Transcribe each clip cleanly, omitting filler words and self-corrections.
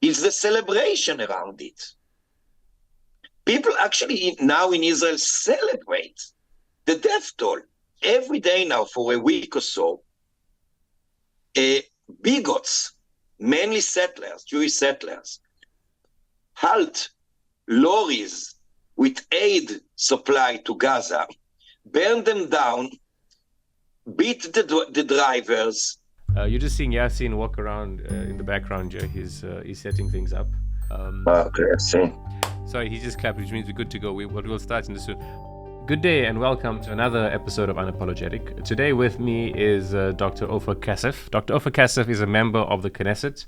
is the celebration around it. People actually now in Israel celebrate the death toll every day now for a week or so. Bigots, mainly settlers, Jewish settlers, halt lorries with aid supply to Gaza, burn them down, beat the drivers. You're just seeing Yasin walk around in the background here. He's setting things up. Okay, I see. Sorry, he just clapped, which means we're good to go. We'll start in this soon. Good day and welcome to another episode of Unapologetic. Today with me is Dr. Ofer Cassif. Dr. Ofer Cassif is a member of the Knesset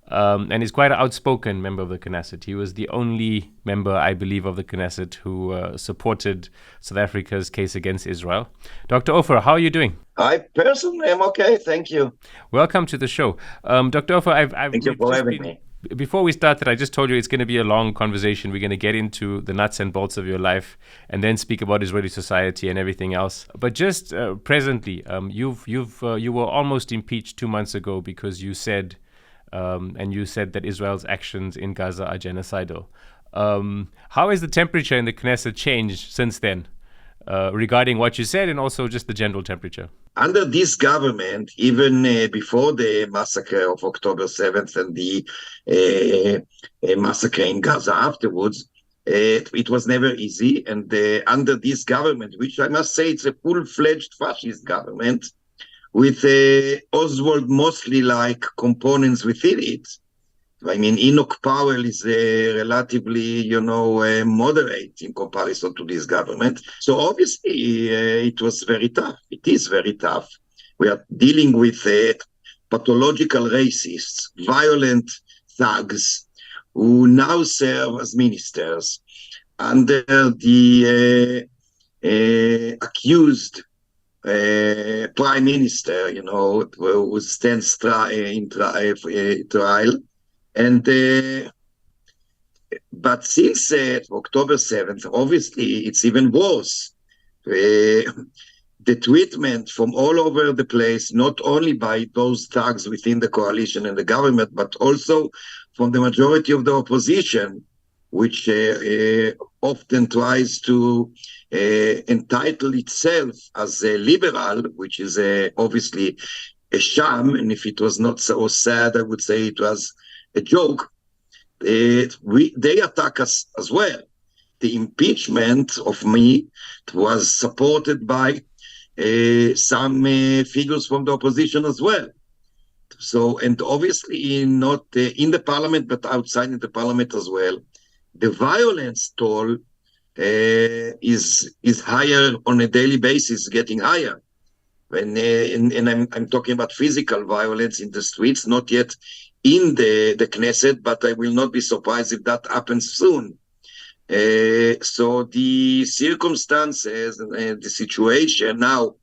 and is quite an outspoken member of the Knesset. He was the only member, I believe, of the Knesset who supported South Africa's case against Israel. Dr. Ofer, how are you doing? I personally am okay, thank you. Welcome to the show. Dr. Ofer, thank you for having me. Before we started, I just told you it's going to be a long conversation. We're going to get into the nuts and bolts of your life and then speak about Israeli society and everything else. But just presently, you were almost impeached 2 months ago because you said that Israel's actions in Gaza are genocidal. How has the temperature in the Knesset changed since then regarding what you said and also just the general temperature? Under this government, even before the massacre of October 7th and the massacre in Gaza afterwards, it was never easy. And under this government, which I must say it's a full-fledged fascist government, with Oswald Mosley-like components within it. I mean, Enoch Powell is relatively, moderate in comparison to this government. So obviously, it was very tough. It is very tough. We are dealing with pathological racists, violent thugs, who now serve as ministers under the accused prime minister, who stands in trial. And but since October 7th, obviously it's even worse. The treatment from all over the place, not only by those thugs within the coalition and the government, but also from the majority of the opposition, which often tries to entitle itself as a liberal, which is obviously a sham. And if it was not so sad, I would say it was a joke. They attack us as well. The impeachment of me was supported by some figures from the opposition as well. So, and obviously not in the parliament, but outside the parliament as well. The violence toll is higher on a daily basis, getting higher. And I'm talking about physical violence in the streets, not yet in the Knesset, but I will not be surprised if that happens soon. So the circumstances and the situation now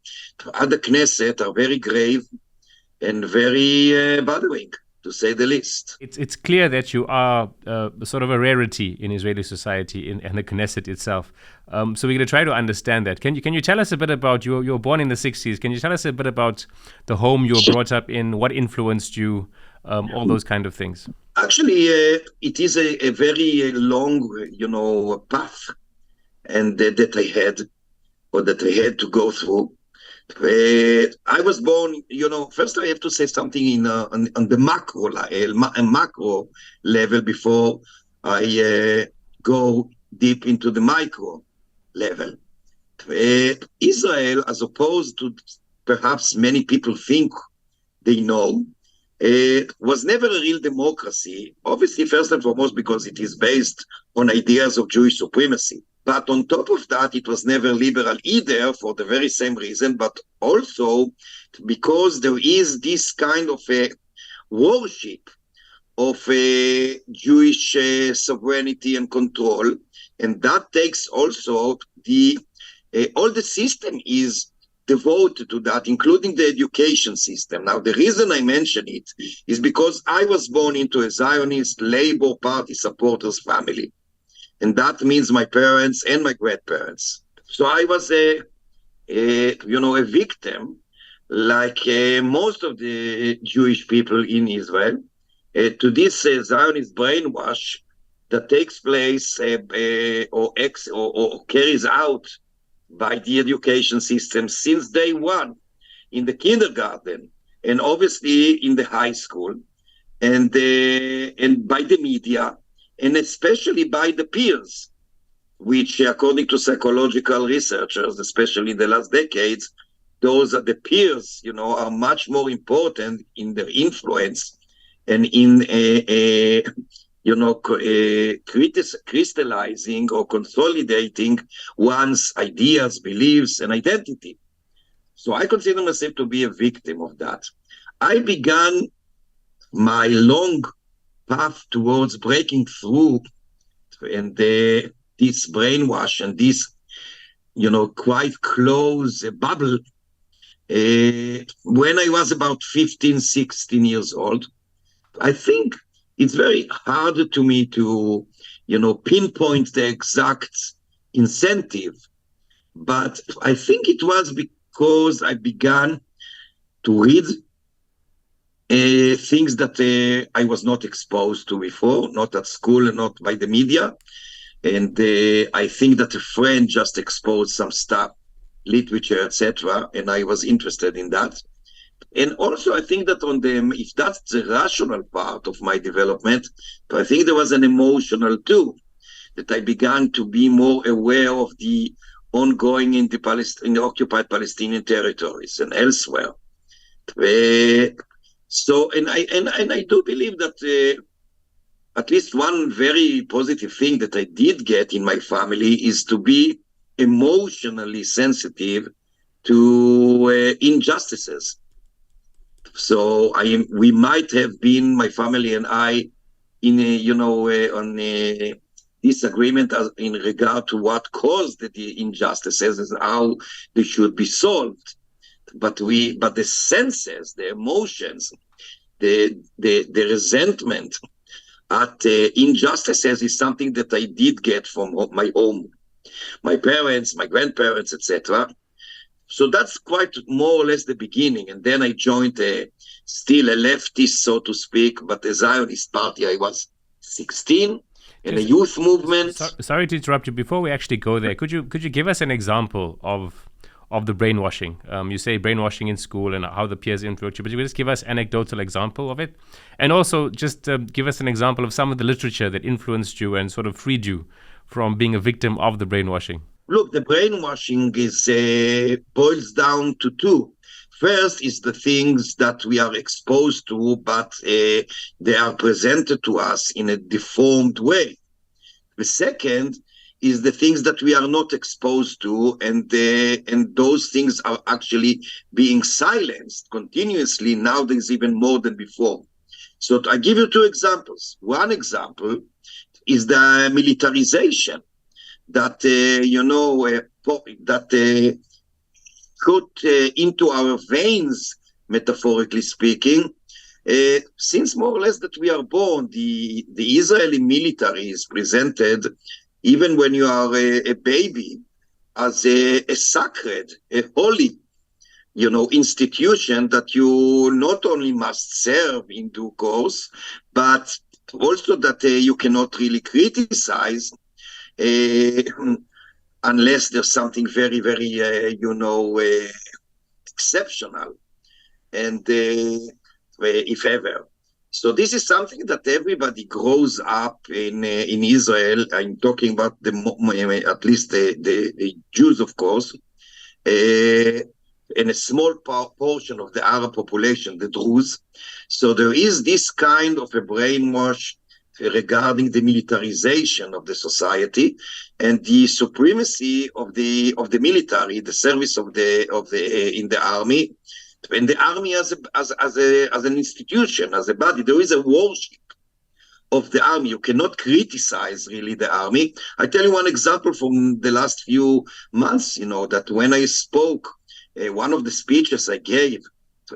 at the Knesset are very grave and very bothering, to say the least. It's clear that you are sort of a rarity in Israeli society and the Knesset itself. So we're going to try to understand that. Can you tell us a bit about, you were born in the 60s, can you tell us a bit about the home you were brought up in, what influenced you, all those kind of things? Actually, it is a very long, path and that I had to go through. I was born, first I have to say something on the macro level before I go deep into the micro level. Israel, as opposed to perhaps many people think they know, was never a real democracy, obviously first and foremost because it is based on ideas of Jewish supremacy. But on top of that, it was never liberal either for the very same reason, but also because there is this kind of a worship of Jewish sovereignty and control. And that takes also all the system is devoted to that, including the education system. Now, the reason I mention it is because I was born into a Zionist Labour Party supporters family. And that means my parents and my grandparents. So I was a victim, like most of the Jewish people in Israel, to this Zionist brainwash that takes place or carries out by the education system since day one, in the kindergarten, and obviously in the high school, and by the media, and especially by the peers, which, according to psychological researchers, especially in the last decades, those are the peers, are much more important in their influence and in crystallizing or consolidating one's ideas, beliefs, and identity. So I consider myself to be a victim of that. I began my long path towards breaking through and this brainwash and this, quite close bubble when I was about 15, 16 years old. I think it's very hard to me to, pinpoint the exact incentive, but I think it was because I began to read things that I was not exposed to before, not at school and not by the media. And I think that a friend just exposed some stuff, literature, etc., and I was interested in that. And also, I think that if that's the rational part of my development, I think there was an emotional too, that I began to be more aware of the ongoing in the occupied Palestinian territories and elsewhere. So, and I do believe that at least one very positive thing that I did get in my family is to be emotionally sensitive to injustices. So we might have been, my family and I, in on a disagreement in regard to what caused the injustices and how they should be solved. But the senses, the emotions, the resentment at injustices is something that I did get from my home, my parents, my grandparents, etc. So that's quite more or less the beginning. And then I joined still a leftist, so to speak, but a Zionist party. I was 16 in a youth movement. Sorry to interrupt you. Before we actually go there, could you give us an example of the brainwashing? You say brainwashing in school and how the peers influence you, but you just give us an anecdotal example of it. And also just give us an example of some of the literature that influenced you and sort of freed you from being a victim of the brainwashing. Look, the brainwashing boils down to two. First is the things that we are exposed to, but they are presented to us in a deformed way. The second is the things that we are not exposed to, and those things are actually being silenced continuously nowadays, even more than before. So I give you two examples. One example is the militarization that put into our veins, metaphorically speaking, since more or less that we are born. The Israeli military is presented, even when you are a baby, as a sacred, a holy, institution that you not only must serve in due course, but also that you cannot really criticize unless there's something very, very, exceptional, and if ever. So this is something that everybody grows up in Israel. I'm talking about at least the Jews, of course, and a small portion of the Arab population, the Druze. So there is this kind of a brainwash regarding the militarization of the society and the supremacy of the military, the service of the in the army, and the army as an institution, as a body. There is a worship of the army. You cannot criticize really the army. I tell you one example from the last few months. That when I spoke, one of the speeches I gave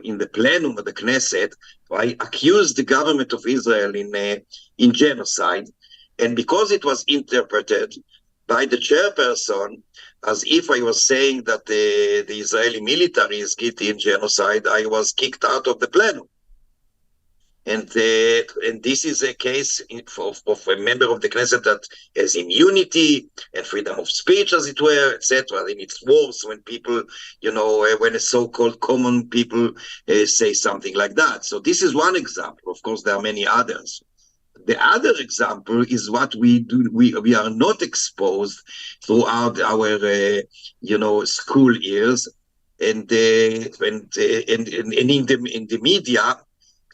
in the plenum of the Knesset, I accused the government of Israel in genocide, and because it was interpreted by the chairperson as if I was saying that the Israeli military is guilty in genocide, I was kicked out of the plenum. And this is a case of a member of the Knesset that has immunity and freedom of speech, as it were, etc. And it's worse when people, when a so-called common people say something like that. So this is one example. Of course, there are many others. The other example is what we do. We are not exposed throughout our, school years, and in the media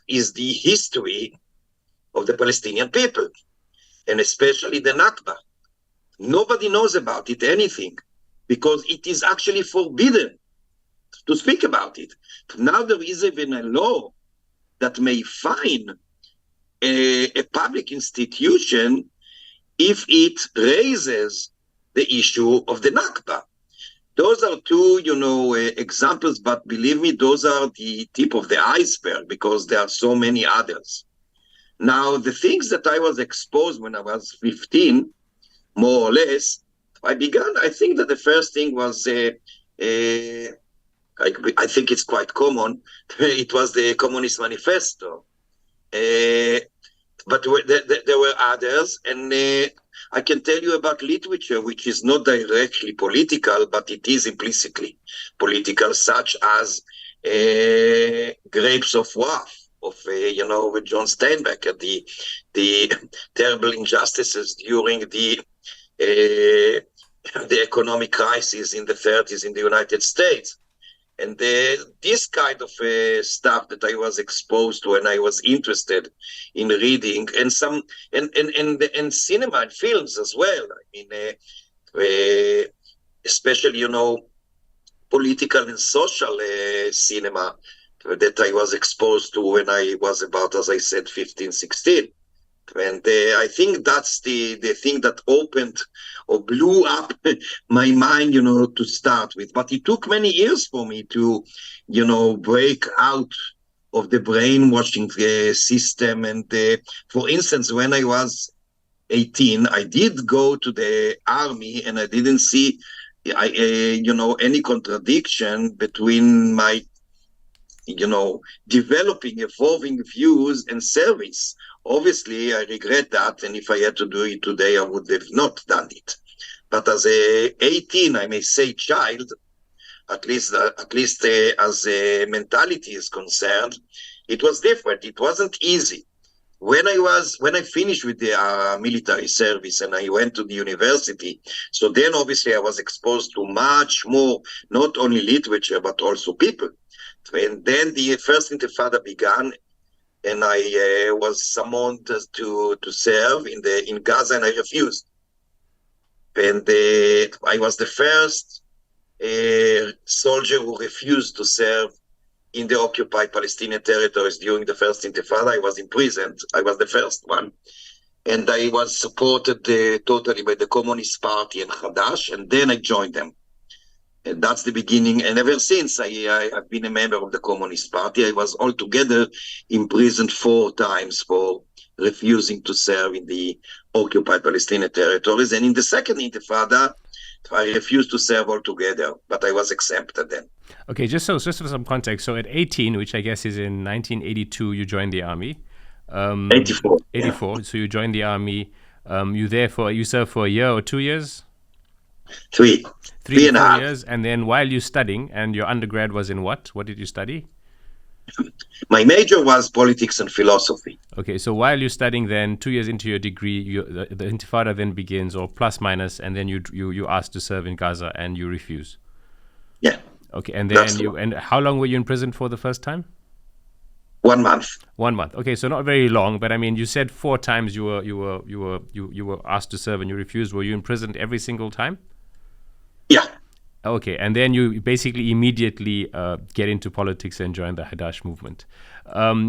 is the history of the Palestinian people, and especially the Nakba. Nobody knows about it, anything, because it is actually forbidden to speak about it. Now there is even a law that may fine a public institution if it raises the issue of the Nakba. Those are two, examples, but believe me, those are the tip of the iceberg because there are so many others. Now, the things that I was exposed when I was 15, more or less, I think that the first thing was, I think it's quite common, it was the Communist Manifesto. But there were others, and I can tell you about literature, which is not directly political, but it is implicitly political, such as Grapes of Wrath of with John Steinbeck, the terrible injustices during the economic crisis in the 30s in the United States. And this kind of stuff that I was exposed to and I was interested in reading, and some and cinema and films as well. I mean, especially political and social cinema that I was exposed to when I was about, as I said, 15, 16. And I think that's the thing that opened or blew up my mind, to start with. But it took many years for me to, break out of the brainwashing system. And for instance, when I was 18, I did go to the army, and I didn't see, any contradiction between my, developing, evolving views and service. Obviously, I regret that, and if I had to do it today, I would have not done it. But as a 18, I may say child, at least as a mentality is concerned, it was different. It wasn't easy. When I finished with the military service and I went to the university, so then obviously I was exposed to much more, not only literature, but also people. And then the first Intifada began, and I was summoned to serve in Gaza, and I refused. And I was the first soldier who refused to serve in the occupied Palestinian territories during the first Intifada. I was imprisoned. I was the first one. And I was supported totally by the Communist Party and Hadash, and then I joined them. And that's the beginning. And ever since, I've been a member of the Communist Party. I was altogether imprisoned 4 times for refusing to serve in the occupied Palestinian territories. And in the second Intifada, I refused to serve altogether, but I was exempted then. Okay, just for some context. So at 18, which I guess is in 1982, you joined the army. 84. 84. Yeah. So you joined the army. You served for a year or 2 years? 3 and a half years. And then while you're studying, and your undergrad was in what? What did you study? My major was politics and philosophy. Okay, so while you're studying, then 2 years into your degree, the Intifada then begins, or plus minus, and then you asked to serve in Gaza, and you refuse. Yeah. Okay, and then and how long were you in prison for the first time? 1 month. 1 month. Okay, so not very long, but I mean, you said 4 times you were asked to serve and you refused. Were you imprisoned every single time? Yeah. Okay, and then you basically immediately get into politics and join the Hadash movement.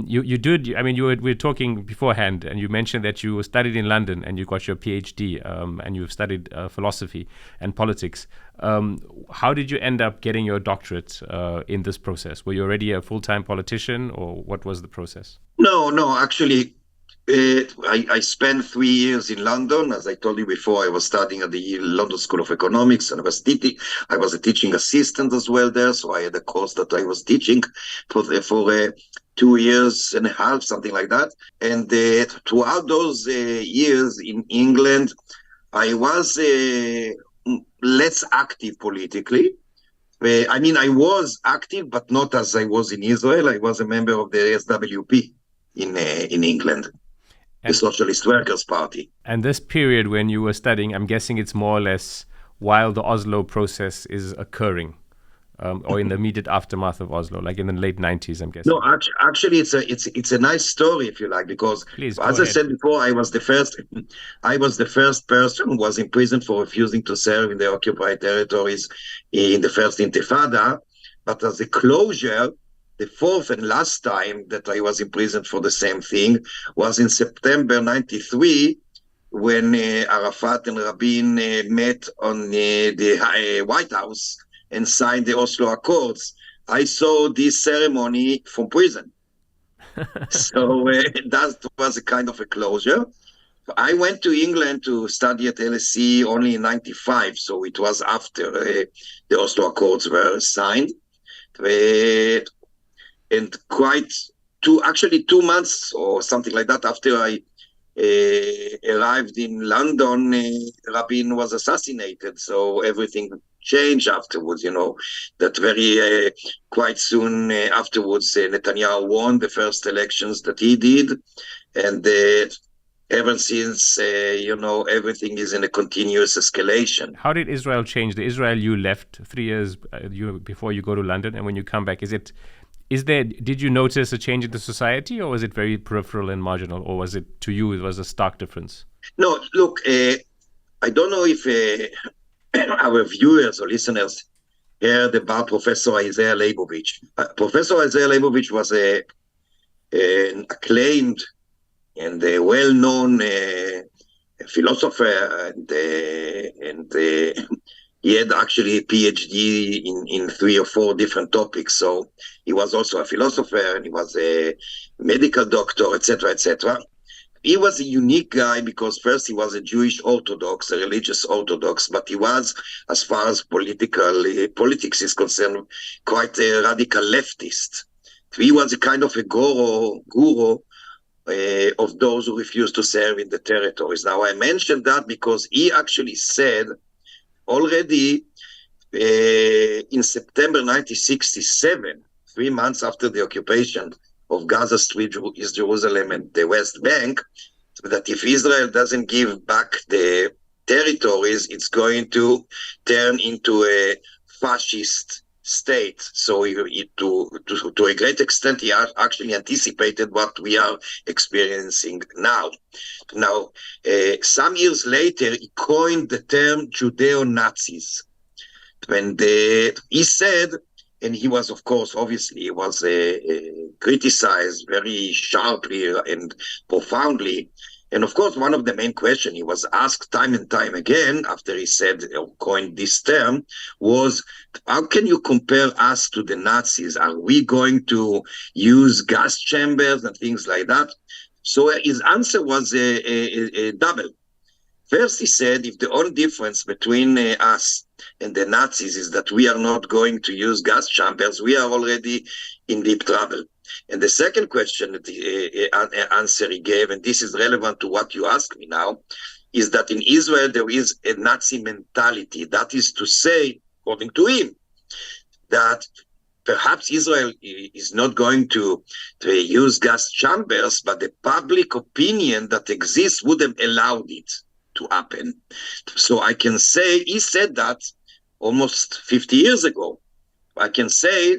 You did. I mean, we were talking beforehand, and you mentioned that you studied in London and you got your PhD, and you've studied philosophy and politics. How did you end up getting your doctorate in this process? Were you already a full-time politician, or what was the process? No. Actually, I spent 3 years in London. As I told you before, I was studying at the London School of Economics, and I was a teaching assistant as well there. So I had a course that I was teaching for 2 years and a half, something like that. And throughout those years in England, I was less active politically. I was active, but not as I was in Israel. I was a member of the SWP in England, the Socialist Workers' Party. And this period when you were studying, I'm guessing it's more or less while the Oslo process is occurring, or in the immediate aftermath of Oslo, like in the late 90s, I'm guessing. No, actually, it's a nice story, if you like, because Please, as I said before, I was the first person who was imprisoned for refusing to serve in the occupied territories in the first Intifada. But as a closure, the fourth and last time that I was imprisoned for the same thing was in September 93, when Arafat and Rabin met on the White House and signed the Oslo Accords. I saw this ceremony from prison. So that was a kind of a closure. I went to England to study at LSE only in 95, so it was after the Oslo Accords were signed. And quite 2 months or something like that after I arrived in London, Rabin was assassinated. So everything changed afterwards, that very quite soon afterwards, Netanyahu won the first elections that he did. And ever since, everything is in a continuous escalation. How did Israel change? The Israel you left 3 years before you go to London, and when you come back, did you notice a change in the society, or was it very peripheral and marginal, or was it, to you, it was a stark difference? No, look, I don't know if our viewers or listeners heard about Professor Isaiah Leibowitz. Professor Isaiah Leibowitz was an acclaimed and a well-known philosopher, and he had actually a PhD in 3 or 4 different topics. So he was also a philosopher, and he was a medical doctor, etc., etc. He was a unique guy because first he was a Jewish Orthodox, a religious Orthodox, but he was, as far as politics is concerned, quite a radical leftist. He was a kind of a guru of those who refused to serve in the territories. Now, I mentioned that because he actually said already in September 1967, 3 months after the occupation of Gaza Strip, East Jerusalem, and the West Bank, that if Israel doesn't give back the territories, it's going to turn into a fascist state. So to a great extent, he actually anticipated what we are experiencing now. Now, some years later, he coined the term Judaeo Nazis. And he said, and he was, of course, obviously, he was criticized very sharply and profoundly. And of course, one of the main questions he was asked time and time again after he said or coined this term was, how can you compare us to the Nazis? Are we going to use gas chambers and things like that? So his answer was a double. First, he said, if the only difference between us and the Nazis is that we are not going to use gas chambers, we are already in deep trouble. And the second question, answer he gave, and this is relevant to what you asked me now, is that in Israel there is a Nazi mentality. That is to say, according to him, that perhaps Israel is not going to use gas chambers, but the public opinion that exists would have allowed it to happen. So I can say, he said that almost 50 years ago. I can say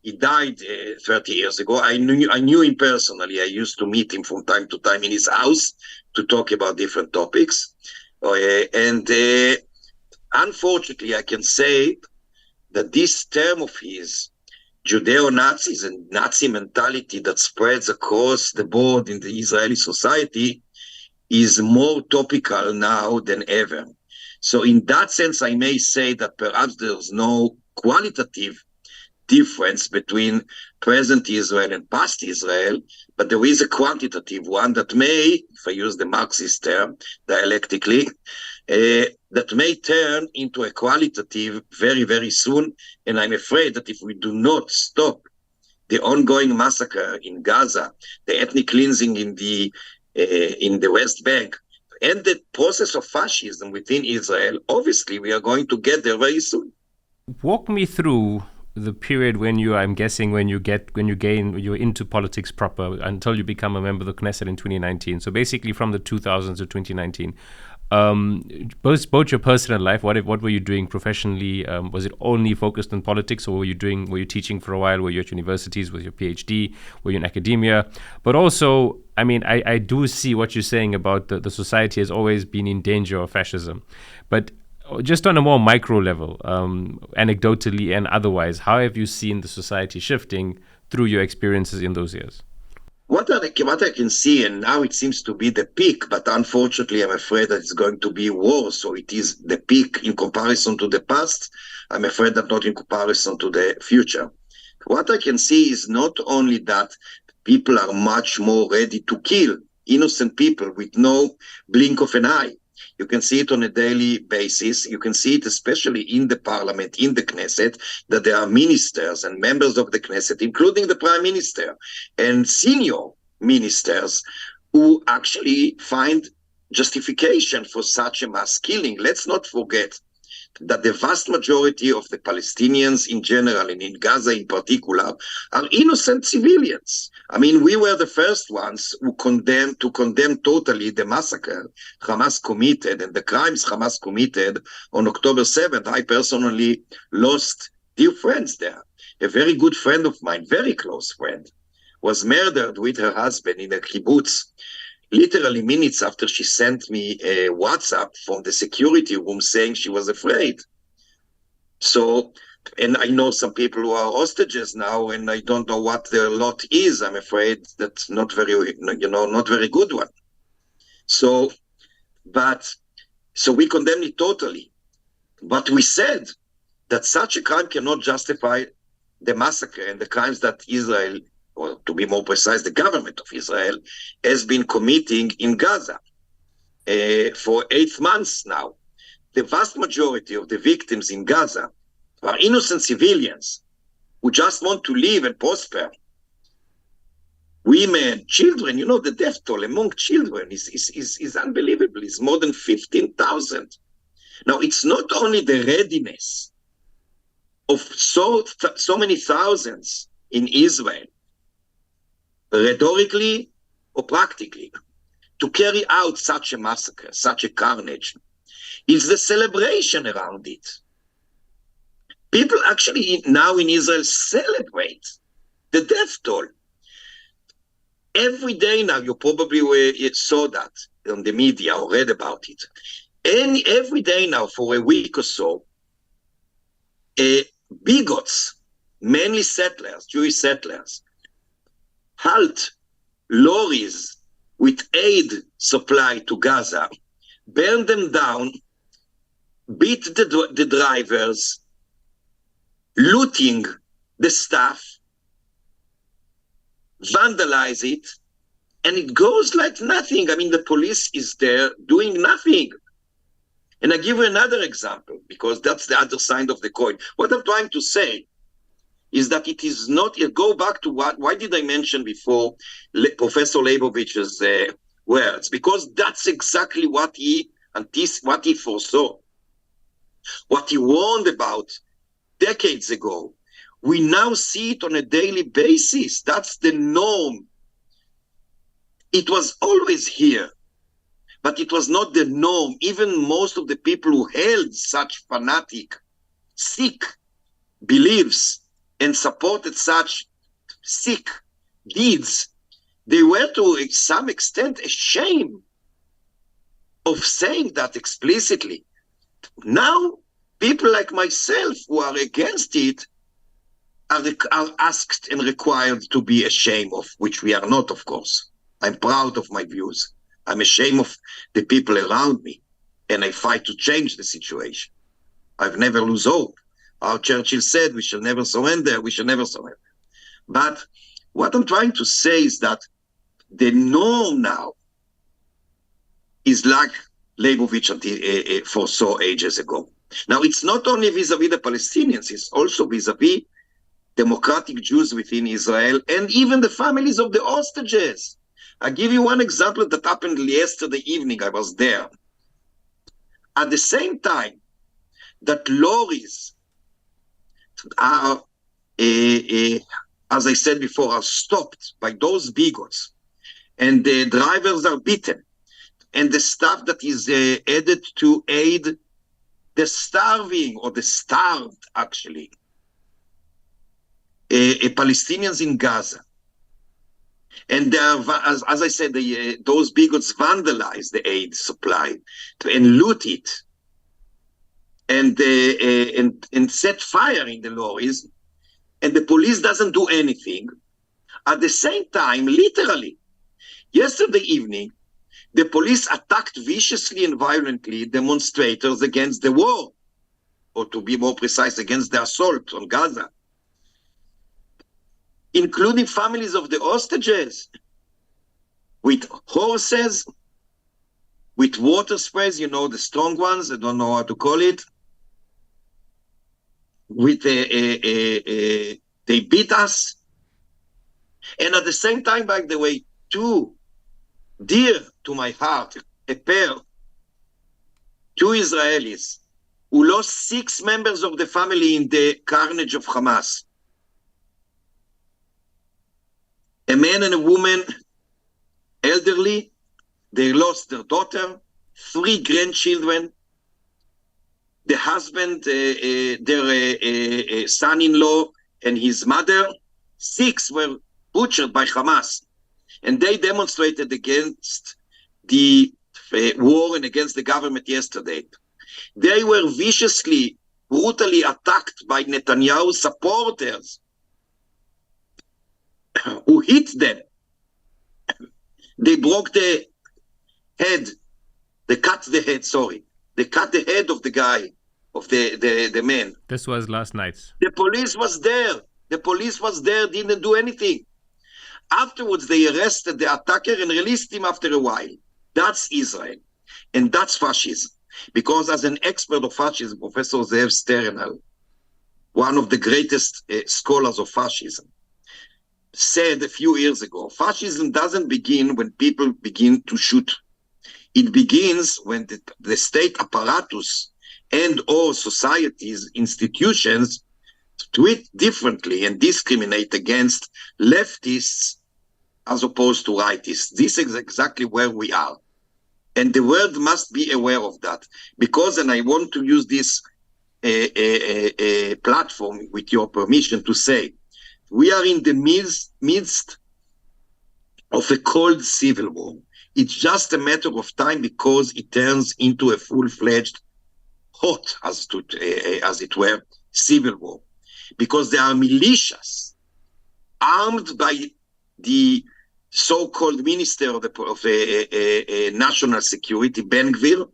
he died 30 years ago. I knew him personally. I used to meet him from time to time in his house to talk about different topics. And unfortunately, I can say that this term of his, Judaeo Nazis and Nazi mentality that spreads across the board in the Israeli society, is more topical now than ever. So in that sense, I may say that perhaps there's no qualitative difference between present Israel and past Israel, but there is a quantitative one that may, if I use the Marxist term, dialectically, that may turn into a qualitative very, very soon. And I'm afraid that if we do not stop the ongoing massacre in Gaza, the ethnic cleansing in the West Bank, and the process of fascism within Israel, obviously we are going to get there very soon. Walk me through the period when you're into politics proper until you become a member of the Knesset in 2019. So basically from the 2000s to 2019. Both your personal life, what were you doing professionally? Was it only focused on politics, or were you teaching for a while? Were you at universities with your PhD? Were you in academia? But also, I mean, I do see what you're saying about the society has always been in danger of fascism. But just on a more micro level, anecdotally and otherwise, how have you seen the society shifting through your experiences in those years? What I can see, and now it seems to be the peak, but unfortunately I'm afraid that it's going to be worse. So it is the peak in comparison to the past. I'm afraid that not in comparison to the future. What I can see is not only that people are much more ready to kill innocent people with no blink of an eye. You can see it on a daily basis. You can see it especially in the parliament, in the Knesset, that there are ministers and members of the Knesset, including the prime minister and senior ministers, who actually find justification for such a mass killing. Let's not forget that the vast majority of the Palestinians in general, and in Gaza in particular, are innocent civilians. I mean, we were the first ones who condemned totally the massacre Hamas committed and the crimes Hamas committed on October 7th. I personally lost dear friends there. A very good friend of mine, very close friend, was murdered with her husband in a kibbutz, literally minutes after she sent me a WhatsApp from the security room saying she was afraid. So, and I know some people who are hostages now, and I don't know what their lot is. I'm afraid that's not very good one. So we condemn it totally. But we said that such a crime cannot justify the massacre and the crimes that Israel, or to be more precise, the government of Israel, has been committing in Gaza for 8 months now. The vast majority of the victims in Gaza are innocent civilians who just want to live and prosper. Women, children, the death toll among children is unbelievable. It's more than 15,000. Now, it's not only the readiness of so many thousands in Israel, rhetorically or practically, to carry out such a massacre, such a carnage. It's the celebration around it. People actually now in Israel celebrate the death toll. Every day now, you probably saw that on the media or read about it. And every day now, for a week or so, bigots, mainly settlers, Jewish settlers, halt lorries with aid supply to Gaza, burn them down, beat the drivers, looting the stuff, vandalize it, and it goes like nothing. I mean, the police is there doing nothing. And I give you another example, because that's the other side of the coin. What I'm trying to say is that it is not, go back to why did I mention before Professor Leibowitz's words? Because that's exactly what he foresaw, what he warned about decades ago. We now see it on a daily basis. That's the norm. It was always here, but it was not the norm. Even most of the people who held such fanatic, sick beliefs and supported such sick deeds, they were to some extent ashamed of saying that explicitly. Now, people like myself who are against it are asked and required to be ashamed of, which we are not, of course. I'm proud of my views. I'm ashamed of the people around me, and I fight to change the situation. I've never lose hope. Our Churchill said, we shall never surrender, we shall never surrender. But what I'm trying to say is that the norm now is like Leibowitz foresaw ages ago. Now, it's not only vis-a-vis the Palestinians, it's also vis-a-vis democratic Jews within Israel, and even the families of the hostages. I'll give you one example that happened yesterday evening. I was there. At the same time that lorries are, as I said before, are stopped by those bigots, and the drivers are beaten, and the staff that is added to aid the starving, or the starved, actually, Palestinians in Gaza. And they are, as I said, those bigots vandalize the aid supply and loot it, and set fire in the lorries, and the police doesn't do anything. At the same time, literally, yesterday evening, the police attacked viciously and violently demonstrators against the war, or to be more precise, against the assault on Gaza, including families of the hostages, with horses, with water sprays, you know, the strong ones, I don't know how to call it, with they beat us. And at the same time, by the way, two dear to my heart, a pair, two Israelis, who lost 6 members of the family in the carnage of Hamas. A man and a woman, elderly, they lost their daughter, 3 grandchildren, the husband, their son-in-law and his mother. 6 were butchered by Hamas. And they demonstrated against the war and against the government yesterday. They were viciously, brutally attacked by Netanyahu supporters who hit them. They broke the head. They cut the head, sorry. They cut the head of the guy, of the man. This was last night. The police was there. The police was there, didn't do anything. Afterwards, they arrested the attacker and released him after a while. That's Israel. And that's fascism. Because as an expert of fascism, Professor Zev Sternal, one of the greatest scholars of fascism, said a few years ago, fascism doesn't begin when people begin to shoot. It begins when the state apparatus and or societies, institutions, treat differently and discriminate against leftists as opposed to rightists. This is exactly where we are. And the world must be aware of that. Because, and I want to use this platform with your permission to say, we are in the midst of a cold civil war. It's just a matter of time because it turns into a full-fledged, hot, as it were, civil war. Because there are militias armed by the so-called minister of national security, Ben Gvir,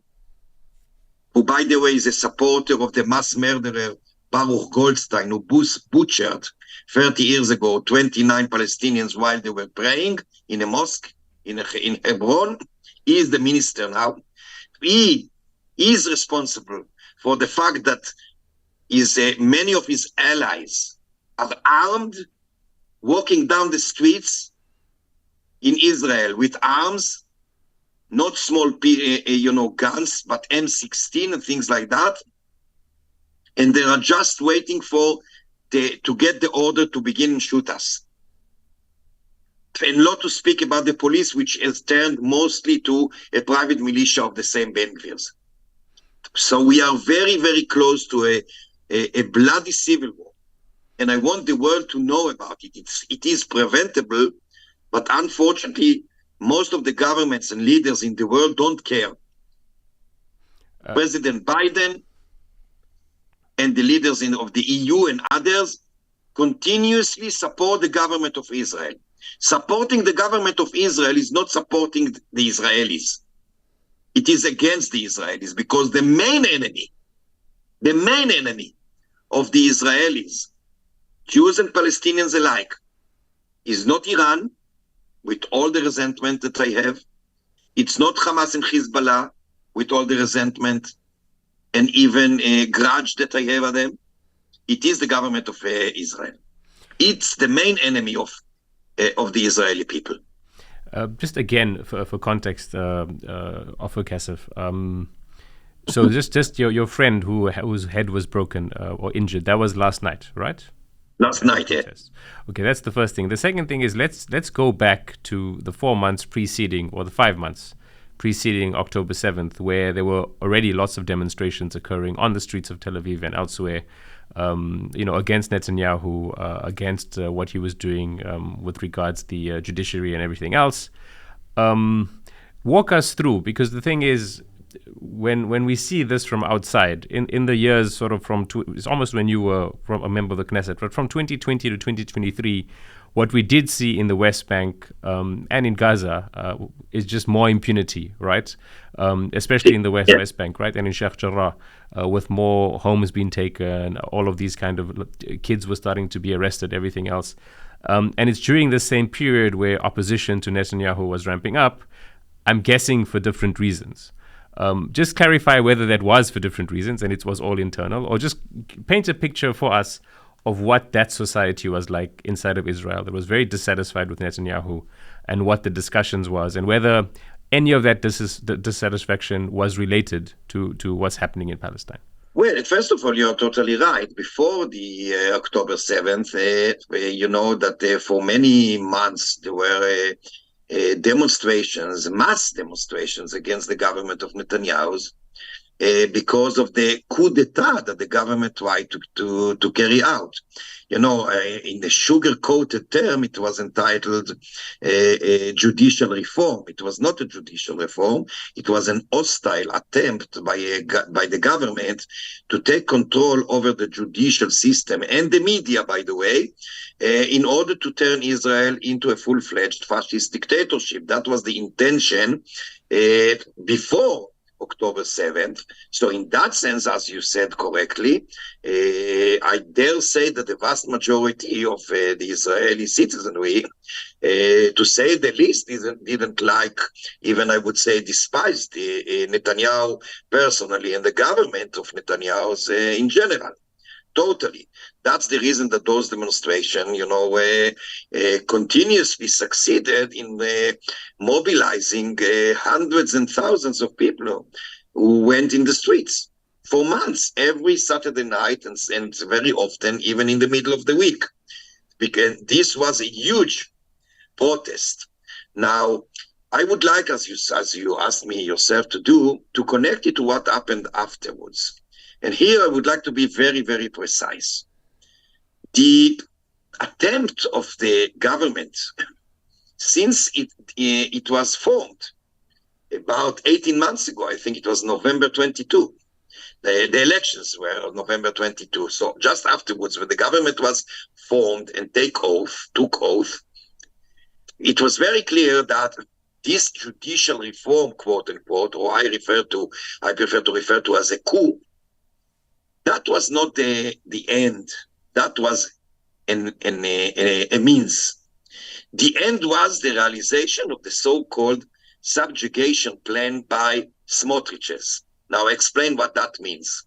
who, by the way, is a supporter of the mass murderer Baruch Goldstein, who butchered 30 years ago 29 Palestinians while they were praying in a mosque in Hebron. He is the minister now. He is responsible for the fact that many of his allies are armed, walking down the streets in Israel with arms, not small, guns, but M16 and things like that. And they are just waiting to get the order to begin and shoot us. And not to speak about the police, which has turned mostly to a private militia of the same Ben Gvirs. So we are very, very close to a bloody civil war. And I want the world to know about it. It is preventable, but unfortunately, most of the governments and leaders in the world don't care. President Biden and the leaders of the EU and others continuously support the government of Israel. Supporting the government of Israel is not supporting the Israelis. It is against the Israelis, because the main enemy of the Israelis, Jews and Palestinians alike, is not Iran, with all the resentment that I have. It's not Hamas and Hezbollah, with all the resentment and even a grudge that I have at them. It is the government of Israel. It's the main enemy of the Israeli people. Just again, for context, Ofer Cassif. So just your friend whose head was broken or injured, that was last night, right? Last night, yeah. Okay, that's the first thing. The second thing is let's go back to the 4 months preceding, or the 5 months preceding October 7th, where there were already lots of demonstrations occurring on the streets of Tel Aviv and elsewhere, against Netanyahu, against what he was doing with regards to the judiciary and everything else. Walk us through, because the thing is, when we see this from outside, in the years sort of it's almost when you were from a member of the Knesset, but from 2020 to 2023, what we did see in the West Bank and in Gaza is just more impunity, right? Especially in the West Bank, right? And in Sheikh Jarrah, with more homes being taken, all of these kind of kids were starting to be arrested, everything else. And it's during the same period where opposition to Netanyahu was ramping up, I'm guessing for different reasons. Just clarify whether that was for different reasons and it was all internal, or just paint a picture for us of what that society was like inside of Israel that was very dissatisfied with Netanyahu, and what the discussions was, and whether any of that dissatisfaction was related to what's happening in Palestine. Well, first of all, you're totally right. Before the October 7th, you know that for many months there were demonstrations, mass demonstrations against the government of Netanyahu, because of the coup d'etat that the government tried to carry out. In the sugar-coated term, it was entitled judicial reform. It was not a judicial reform. It was an hostile attempt by the government to take control over the judicial system and the media, by the way, in order to turn Israel into a full-fledged fascist dictatorship. That was the intention before October 7th. So in that sense, as you said correctly, I dare say that the vast majority of the Israeli citizenry, to say the least, didn't like, even I would say despised Netanyahu personally and the government of Netanyahu in general. Totally. That's the reason that those demonstrations, continuously succeeded in mobilizing hundreds and thousands of people who went in the streets for months, every Saturday night, and very often even in the middle of the week, because this was a huge protest. Now, I would like, as you asked me yourself to do, to connect it to what happened afterwards. And here I would like to be very, very precise. The attempt of the government, since it was formed about 18 months ago, I think it was November 22, the elections were on November 22. So just afterwards, when the government was formed and took oath, it was very clear that this judicial reform, quote unquote, or I prefer to refer to as a coup, that was not the end. That was a means. The end was the realization of the so-called subjugation plan by Smotriches. Now, explain what that means.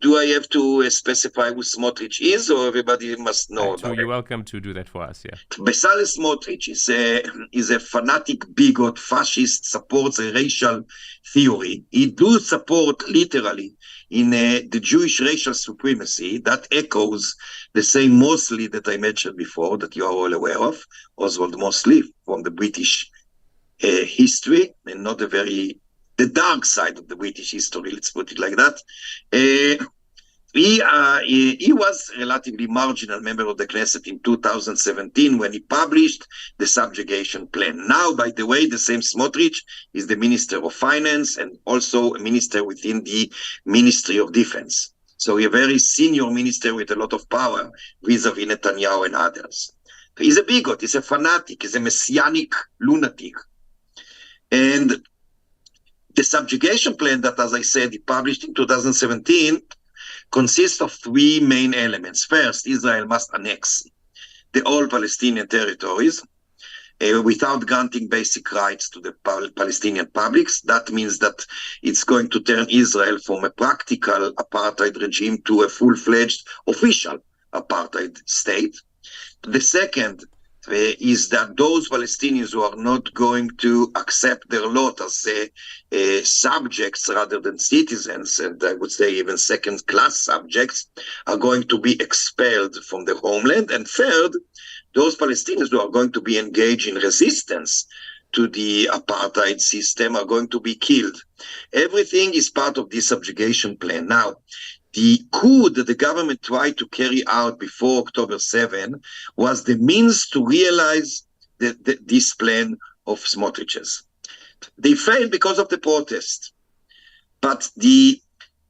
Do I have to specify who Smotrich is, or everybody must know? So you're welcome to do that for us, yeah. Bezalel Smotrich is a fanatic bigot, fascist, supports a racial theory. He do support, literally, in the Jewish racial supremacy that echoes the same Mosley that I mentioned before, that you are all aware of, Oswald Mosley, from the British history, and not the dark side of the British history, let's put it like that. He was a relatively marginal member of the Knesset in 2017 when he published the subjugation plan. Now, by the way, the same Smotrich is the Minister of Finance and also a minister within the Ministry of Defense. So a very senior minister with a lot of power vis-a-vis Netanyahu and others. He's a bigot, he's a fanatic, he's a messianic lunatic. And the subjugation plan that, as I said, he published in 2017 consists of three main elements. First, Israel must annex the whole Palestinian territories without granting basic rights to the Palestinian publics. That means that it's going to turn Israel from a practical apartheid regime to a full-fledged official apartheid state. The second is that those Palestinians who are not going to accept their lot as subjects rather than citizens, and I would say even second-class subjects, are going to be expelled from their homeland. And third, those Palestinians who are going to be engaged in resistance to the apartheid system are going to be killed. Everything is part of this subjugation plan. Now, the coup that the government tried to carry out before October 7 was the means to realize this plan of Smotrich's. They failed because of the protest. But the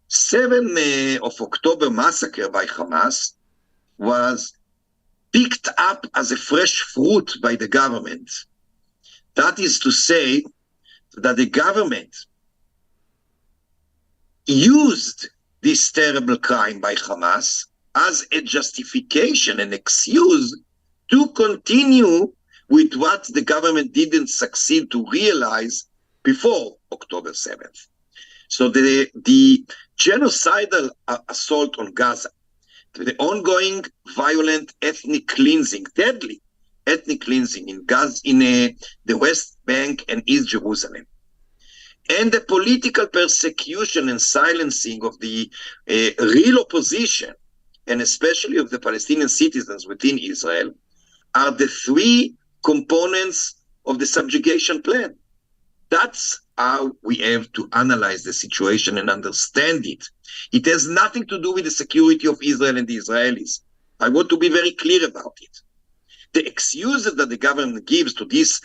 7 of October massacre by Hamas was picked up as a fresh fruit by the government. That is to say that the government used this terrible crime by Hamas as a justification, an excuse to continue with what the government didn't succeed to realize before October 7th. So the genocidal assault on Gaza, the ongoing violent ethnic cleansing, deadly ethnic cleansing in Gaza, in the West Bank and East Jerusalem, and the political persecution and silencing of the real opposition, and especially of the Palestinian citizens within Israel, are the three components of the subjugation plan. That's how we have to analyze the situation and understand it. It has nothing to do with the security of Israel and the Israelis. I want to be very clear about it. The excuses that the government gives to this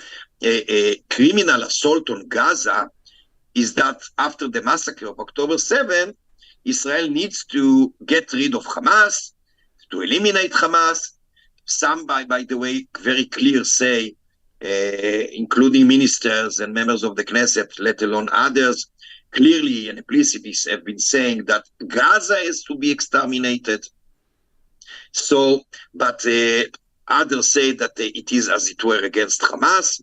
criminal assault on Gaza is that after the massacre of October 7, Israel needs to get rid of Hamas, to eliminate Hamas. Some, by the way, very clear say, including ministers and members of the Knesset, let alone others, clearly and implicitly have been saying that Gaza is to be exterminated. So, but others say that it is, as it were, against Hamas.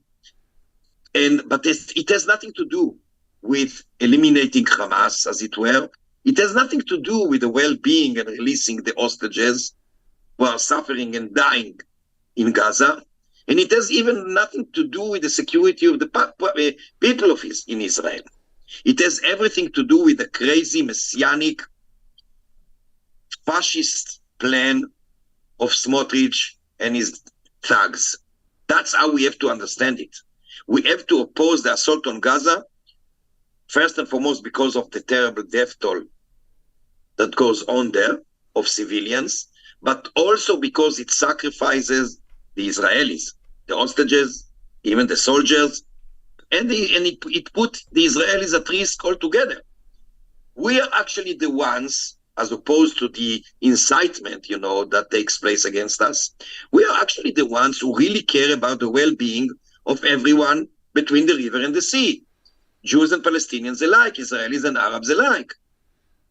But it has nothing to do with eliminating Hamas, as it were. It has nothing to do with the well-being and releasing the hostages who are suffering and dying in Gaza. And it has even nothing to do with the security of the people in Israel. It has everything to do with the crazy, messianic, fascist plan of Smotrich and his thugs. That's how we have to understand it. We have to oppose the assault on Gaza, first and foremost because of the terrible death toll that goes on there of civilians, but also because it sacrifices the Israelis, the hostages, even the soldiers, and it put the Israelis at risk altogether. We are actually the ones, as opposed to the incitement, that takes place against us, we are actually the ones who really care about the well-being of everyone between the river and the sea. Jews and Palestinians alike, Israelis and Arabs alike.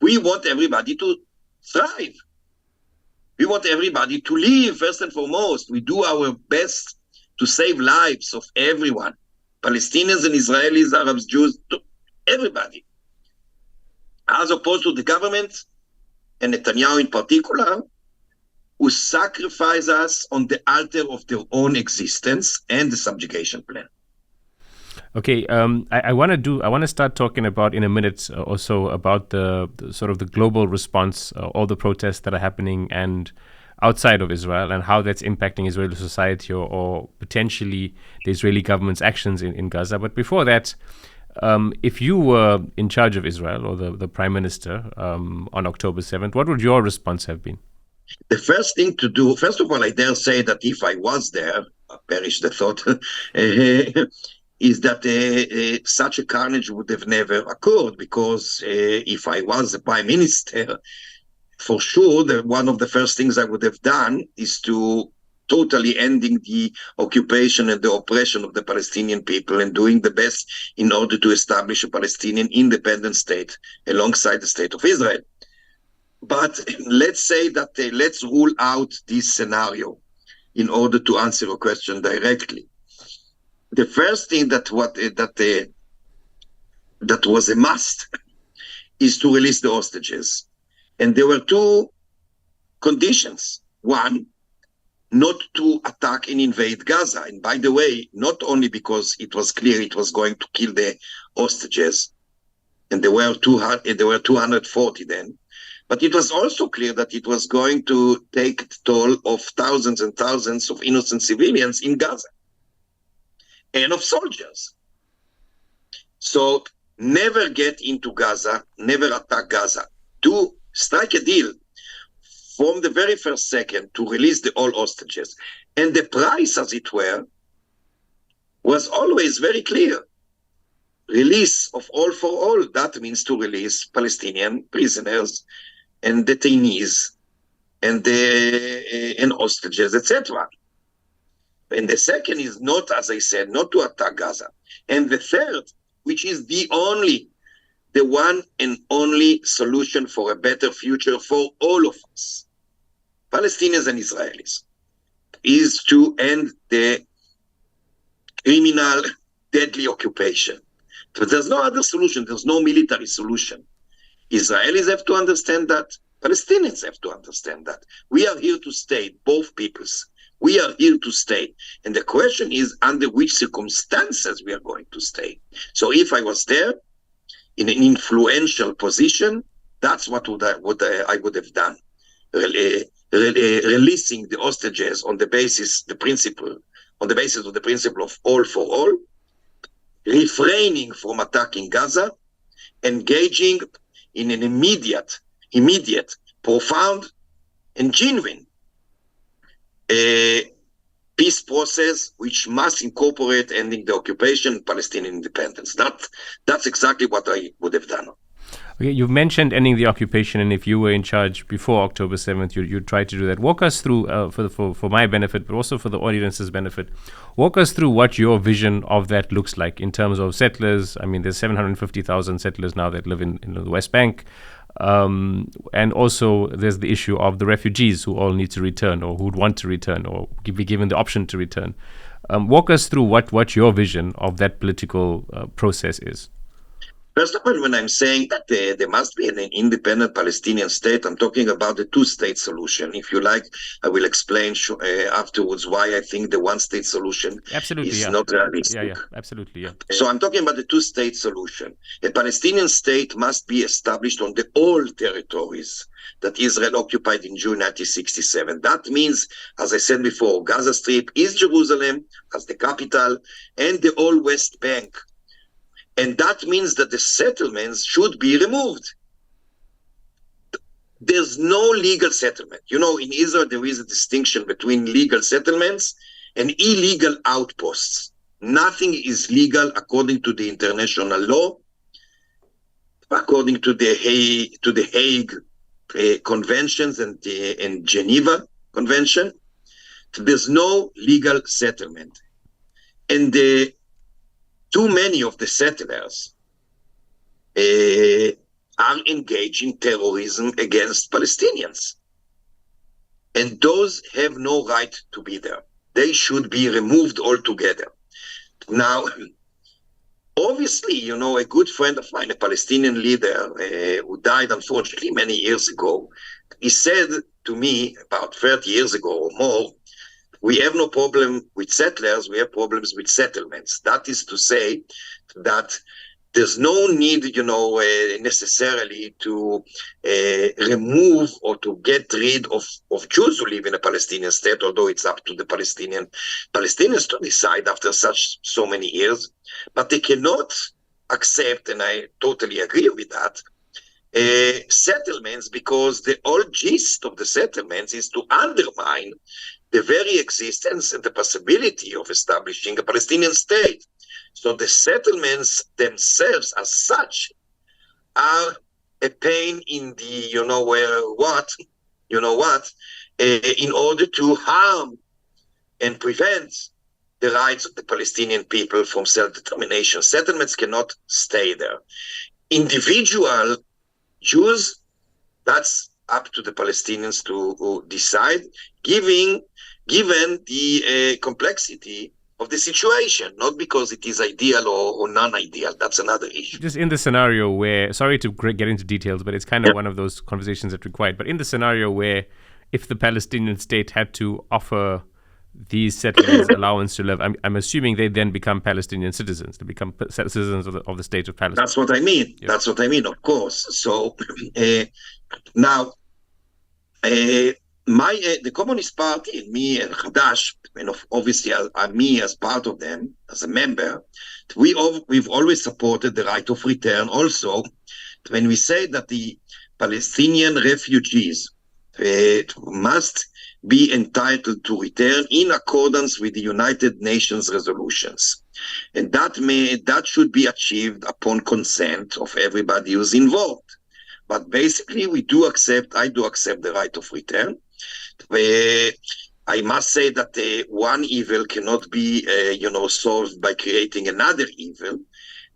We want everybody to thrive. We want everybody to live, first and foremost. We do our best to save lives of everyone. Palestinians and Israelis, Arabs, Jews, everybody. As opposed to the government, and Netanyahu in particular, who sacrifice us on the altar of their own existence and the subjugation plan. Okay, I want to start talking about in a minute or so about the sort of the global response, all the protests that are happening and outside of Israel, and how that's impacting Israeli society or potentially the Israeli government's actions in Gaza. But before that, if you were in charge of Israel or the prime minister on October 7th, what would your response have been? The first thing to do, first of all, I dare say that if I was there, perish the thought, is that such a carnage would have never occurred, because if I was the prime minister, for sure, one of the first things I would have done is to totally ending the occupation and the oppression of the Palestinian people and doing the best in order to establish a Palestinian independent state alongside the state of Israel. But let's say that let's rule out this scenario in order to answer your question directly. The first thing that was a must is to release the hostages. And there were two conditions. One, not to attack and invade Gaza. And by the way, not only because it was clear it was going to kill the hostages, and there were 240 then, but it was also clear that it was going to take the toll of thousands and thousands of innocent civilians in Gaza and of soldiers. So never get into Gaza, never attack Gaza. To strike a deal from the very first second to release all hostages. And the price, as it were, was always very clear. Release of all for all, that means to release Palestinian prisoners and detainees and hostages, etc. And the second is not, as I said, not to attack Gaza. And the third, which is the one and only solution for a better future for all of us, Palestinians and Israelis, is to end the criminal, deadly occupation. So there's no other solution. There's no military solution. Israelis have to understand that. Palestinians have to understand that. We are here to stay, both peoples. We are here to stay. And the question is under which circumstances we are going to stay. So if I was there in an influential position, that's what I would have done. Releasing the hostages on the basis of the principle of all for all, refraining from attacking Gaza, engaging in an immediate, profound, and genuine peace process which must incorporate ending the occupation and Palestinian independence. That's exactly what I would have done. Okay, you've mentioned ending the occupation, and if you were in charge before October 7th, you'd try to do that. Walk us through, for my benefit, but also for the audience's benefit, walk us through what your vision of that looks like in terms of settlers. I mean, there's 750,000 settlers now that live in the West Bank. And also there's the issue of the refugees who all need to return or who'd want to return or be given the option to return. Walk us through what your vision of that political process is. First of all, when I'm saying that there must be an independent Palestinian state, I'm talking about the two-state solution. If you like, I will explain afterwards why I think the one-state solution is not realistic. Yeah, absolutely. So I'm talking about the two-state solution. A Palestinian state must be established on the old territories that Israel occupied in June 1967. That means, as I said before, Gaza Strip, East Jerusalem as the capital, and the whole West Bank. And that means that the settlements should be removed. There's no legal settlement. You know, in Israel, there is a distinction between legal settlements and illegal outposts. Nothing is legal according to the international law, according to the Hague conventions and Geneva Convention. There's no legal settlement. And too many of the settlers are engaged in terrorism against Palestinians. And those have no right to be there. They should be removed altogether. Now, obviously, you know, a good friend of mine, a Palestinian leader who died unfortunately many years ago, he said to me about 30 years ago or more, we have no problem with settlers, we have problems with settlements. That is to say that there's no need, you know, necessarily to remove or to get rid of Jews who live in a Palestinian state, although it's up to the Palestinians to decide after so many years. But they cannot accept, and I totally agree with that, settlements, because the whole gist of the settlements is to undermine the very existence and the possibility of establishing a Palestinian state. So the settlements themselves as such are a pain in the, in order to harm and prevent the rights of the Palestinian people from self-determination. Settlements cannot stay there. Individual Jews, that's up to the Palestinians to decide, given the complexity of the situation, not because it is ideal or non-ideal. That's another issue. Just in the scenario where, sorry to get into details, but it's kind of one of those conversations that required, but in the scenario where if the Palestinian state had to offer these settlers allowance to live, I'm assuming they then become Palestinian citizens. They become citizens of the state of Palestine. That's what I mean. Yeah. That's what I mean, of course. So now, the Communist Party and me and Hadash, and obviously me as part of them, as a member, we've always supported the right of return. Also, when we say that the Palestinian refugees must be entitled to return in accordance with the United Nations resolutions. And that should be achieved upon consent of everybody who's involved. But basically, I do accept the right of return. I must say that one evil cannot be, solved by creating another evil.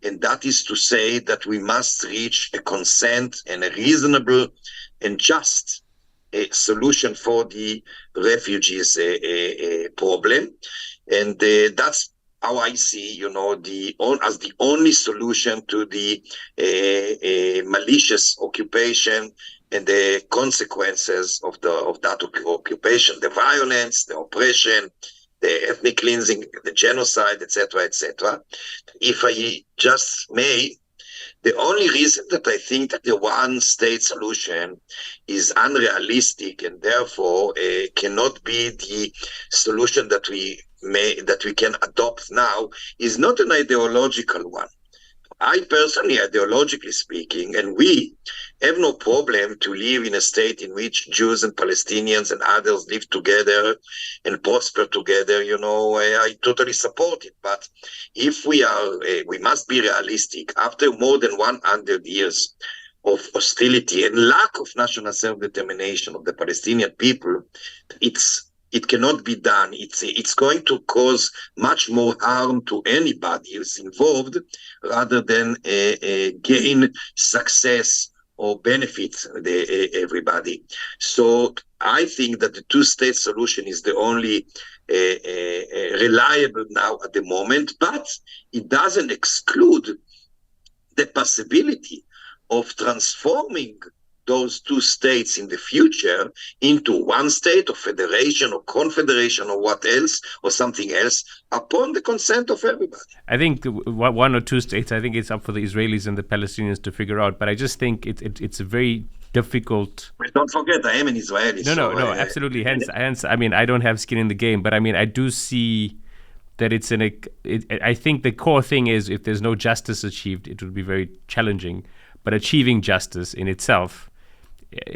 And that is to say that we must reach a consent and a reasonable and just solution for the refugees problem. And that's how I see, as the only solution to the malicious occupation and the consequences of that occupation, the violence, the oppression, the ethnic cleansing, the genocide, etc., etc. If I just may, the only reason that I think that the one-state solution is unrealistic and therefore cannot be the solution that we can adopt now is not an ideological one. I personally, ideologically speaking, and we have no problem to live in a state in which Jews and Palestinians and others live together and prosper together. I totally support it. But if we must be realistic. After more than 100 years of hostility and lack of national self-determination of the Palestinian people, it cannot be done. It's going to cause much more harm to anybody who's involved rather than gain success or benefit everybody. So I think that the two-state solution is the only reliable now at the moment, but it doesn't exclude the possibility of transforming those two states in the future into one state or federation or confederation or what else or something else upon the consent of everybody. I think one or two states, I think it's up for the Israelis and the Palestinians to figure out, but I just think it's a very difficult... But don't forget, I am an Israeli. No, absolutely. Hence, I mean, I don't have skin in the game, but I mean, I do see that I think the core thing is if there's no justice achieved, it would be very challenging, but achieving justice in itself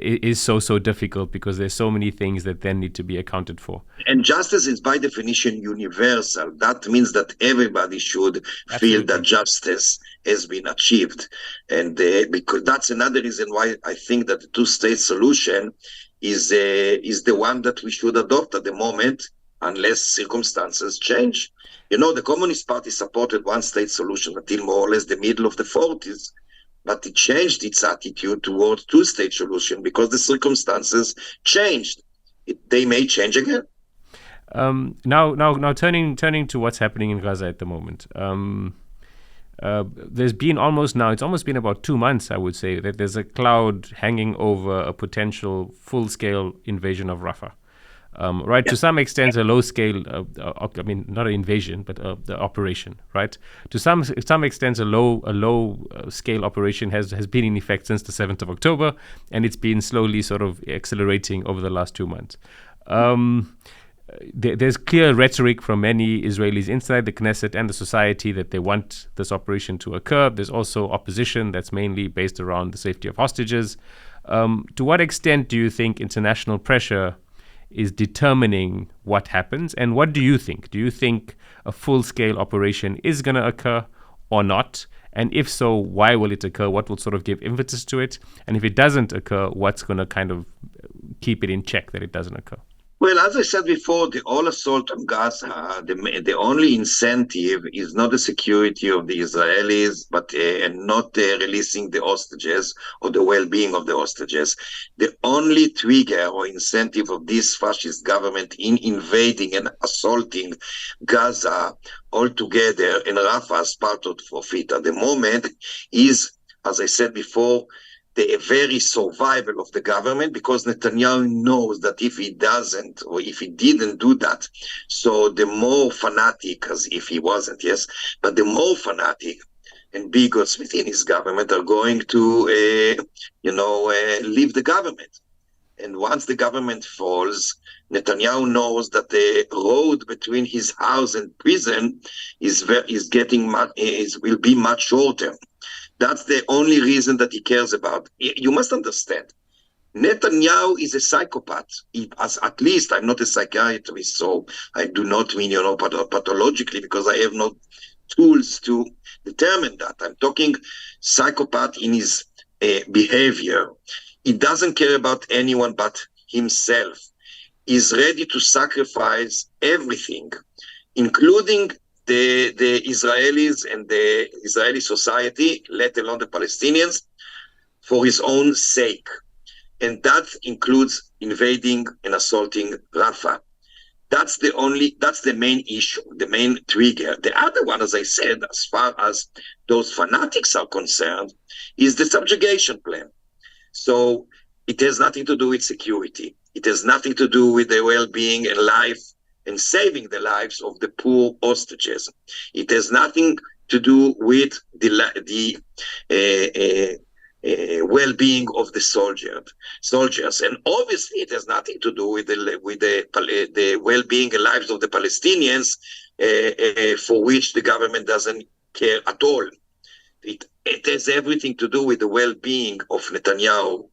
is so difficult because there's so many things that then need to be accounted for. And justice is by definition universal. That means that everybody should feel that justice has been achieved. And because that's another reason why I think that the two-state solution is the one that we should adopt at the moment, unless circumstances change. The Communist Party supported one-state solution until more or less the middle of the 40s. But it changed its attitude towards two-state solution because the circumstances changed. They may change again. Now, turning to what's happening in Gaza at the moment. There's been it's almost been about 2 months, I would say, that there's a cloud hanging over a potential full-scale invasion of Rafah. Right, to some extent, a low-scale, not an invasion, but the operation, right? To some extent, a low-scale operation has been in effect since the 7th of October, and it's been slowly sort of accelerating over the last 2 months. There's clear rhetoric from many Israelis inside the Knesset and the society that they want this operation to occur. There's also opposition that's mainly based around the safety of hostages. To what extent do you think international pressure is determining what happens, and what do you think? Do you think a full-scale operation is going to occur or not? And if so, why will it occur? What will sort of give impetus to it? And if it doesn't occur, what's going to kind of keep it in check that it doesn't occur? Well, as I said before, the whole assault on Gaza, the only incentive is not the security of the Israelis, but and not releasing the hostages or the well-being of the hostages. The only trigger or incentive of this fascist government in invading and assaulting Gaza altogether and Rafah as part of it at the moment is, as I said before, the very survival of the government, because Netanyahu knows that if he doesn't, or if he didn't do that, so the more fanatic, as if he wasn't, yes, but the more fanatic and bigots within his government are going to, leave the government. And once the government falls, Netanyahu knows that the road between his house and prison will be much shorter. That's the only reason that he cares about. You must understand, Netanyahu is a psychopath. At least I'm not a psychiatrist, so I do not mean, pathologically, because I have no tools to determine that. I'm talking psychopath in his behavior. He doesn't care about anyone but himself. He's ready to sacrifice everything, including the Israelis and the Israeli society, let alone the Palestinians, for his own sake. And that includes invading and assaulting Rafah. That's the main issue, the main trigger. The other one, as I said, as far as those fanatics are concerned, is the subjugation plan. So it has nothing to do with security. It has nothing to do with the well-being and life and saving the lives of the poor hostages. It has nothing to do with the well-being of the soldiers, and obviously it has nothing to do with the well-being and lives of the Palestinians, for which the government doesn't care at all. It has everything to do with the well-being of Netanyahu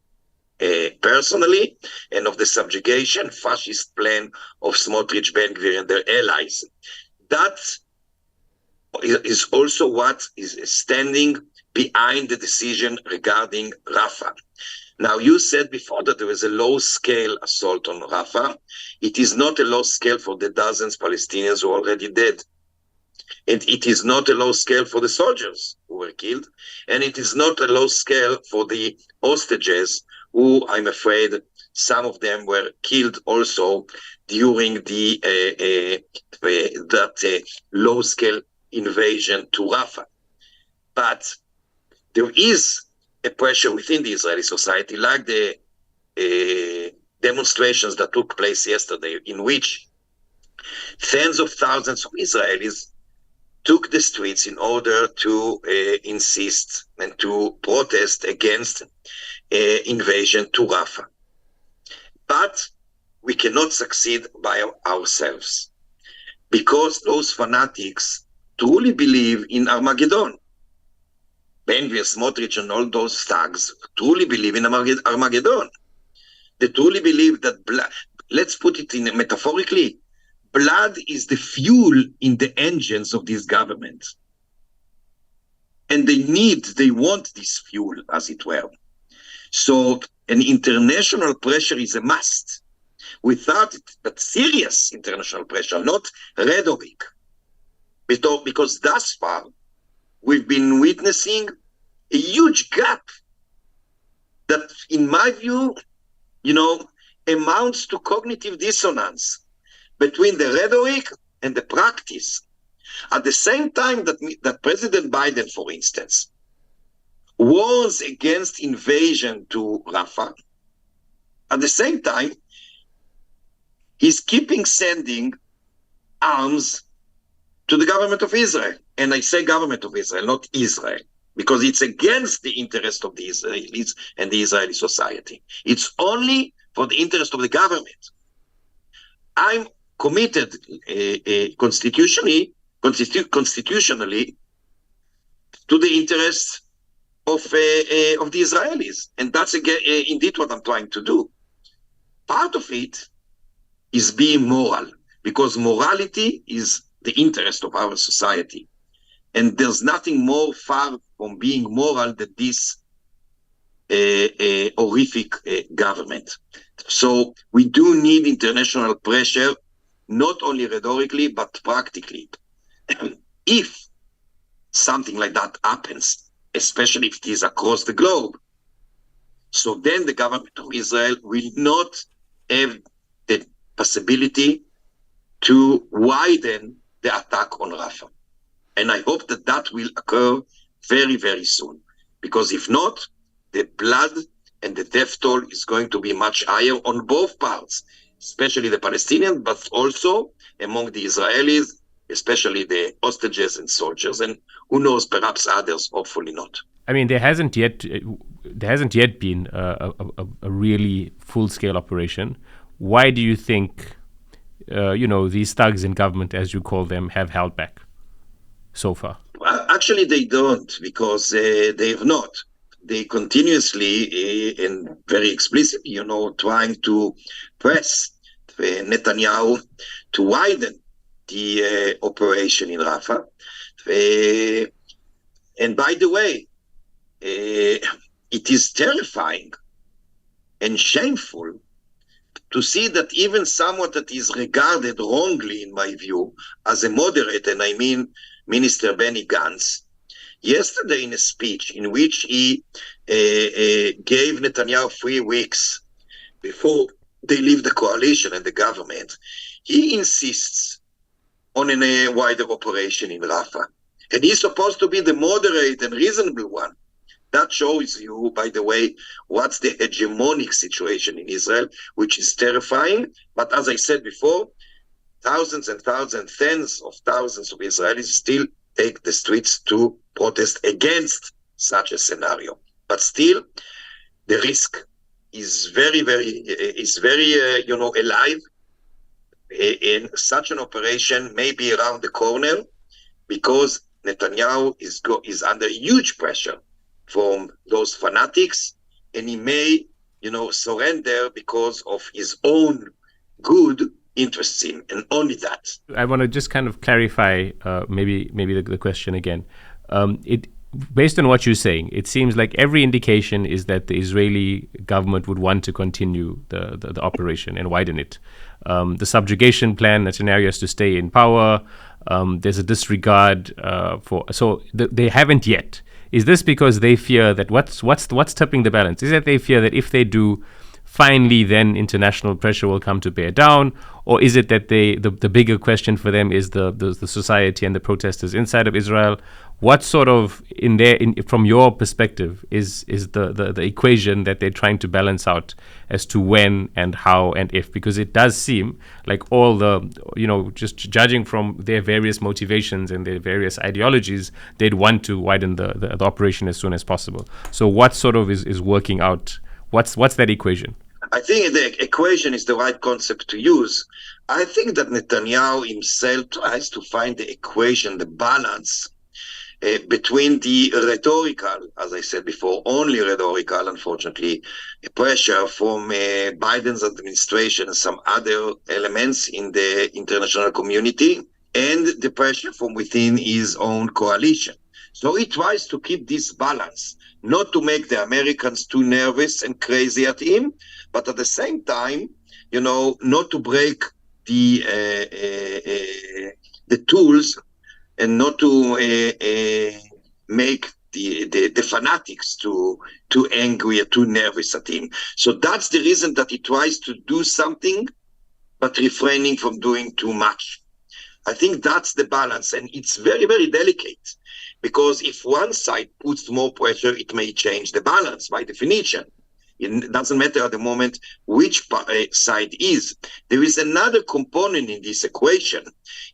personally, and of the subjugation fascist plan of Smotrich, Ben-Gvir, and their allies. That is also what is standing behind the decision regarding Rafah. Now, you said before that there was a low-scale assault on Rafah. It is not a low scale for the dozens Palestinians who are already dead. And it is not a low scale for the soldiers who were killed. And it is not a low scale for the hostages, who, I'm afraid, some of them were killed also during that low-scale invasion to Rafah. But there is a pressure within the Israeli society, like the demonstrations that took place yesterday, in which tens of thousands of Israelis took the streets in order to insist and to protest against invasion to Rafah. But we cannot succeed by ourselves, because those fanatics truly believe in Armageddon. Ben-Gvir, Smotrich, and all those thugs truly believe in Armageddon. They truly believe that blood, let's put it in metaphorically, blood is the fuel in the engines of this government. And they want this fuel, as it were. So an international pressure is a must. Without it, but serious international pressure, not rhetoric. Because thus far, we've been witnessing a huge gap that, in my view, amounts to cognitive dissonance between the rhetoric and the practice. At the same time that President Biden, for instance, warns against invasion to Rafah, at the same time, he's keeping sending arms to the government of Israel. And I say government of Israel, not Israel, because it's against the interest of the Israelis and the Israeli society. It's only for the interest of the government. I'm committed constitutionally to the interest of the Israelis. And that's indeed what I'm trying to do. Part of it is being moral, because morality is the interest of our society. And there's nothing more far from being moral than this horrific government. So we do need international pressure, not only rhetorically, but practically. If something like that happens, especially if it is across the globe, so then the government of Israel will not have the possibility to widen the attack on Rafah. And I hope that will occur very, very soon. Because if not, the blood and the death toll is going to be much higher on both parts, especially the Palestinians, but also among the Israelis, especially the hostages and soldiers, and who knows, perhaps others, hopefully not. I mean, there hasn't yet been a really full-scale operation. Why do you think, these thugs in government, as you call them, have held back so far? Well, actually, they don't, because they have not. They continuously and very explicitly, trying to press Netanyahu to widen the operation in Rafah. And by the way, it is terrifying and shameful to see that even someone that is regarded wrongly, in my view, as a moderate, and I mean Minister Benny Gantz, yesterday in a speech in which he gave Netanyahu 3 weeks before they leave the coalition and the government, he insists on a wider operation in Rafah. And he's supposed to be the moderate and reasonable one. That shows you, by the way, what's the hegemonic situation in Israel, which is terrifying. But as I said before, thousands and thousands, tens of thousands of Israelis still take the streets to protest against such a scenario. But still, the risk is very alive. In such an operation may be around the corner, because Netanyahu is under huge pressure from those fanatics, and he may, surrender because of his own good interests in, and only that. I want to just kind of clarify maybe the question again. Based on what you're saying, it seems like every indication is that the Israeli government would want to continue the operation and widen it. The subjugation plan, Netanyahu has to stay in power. There's a disregard they haven't yet. Is this because they fear that what's tipping the balance? Is that they fear that if they do, finally then international pressure will come to bear down? Or is it that the bigger question for them is the society and the protesters inside of Israel? What sort of, from your perspective, is the equation that they're trying to balance out as to when and how and if? Because it does seem like all just judging from their various motivations and their various ideologies, they'd want to widen the operation as soon as possible. So what sort of is working out? What's that equation? I think the equation is the right concept to use. I think that Netanyahu himself tries to find the equation, the balance between the rhetorical, as I said before, only rhetorical, unfortunately, pressure from Biden's administration and some other elements in the international community, and the pressure from within his own coalition. So he tries to keep this balance, not to make the Americans too nervous and crazy at him, but at the same time, not to break the tools, and not to make the fanatics too angry or too nervous at him. So that's the reason that he tries to do something, but refraining from doing too much. I think that's the balance, and it's very, very delicate, because if one side puts more pressure, it may change the balance by definition. It doesn't matter at the moment which side is. There is another component in this equation,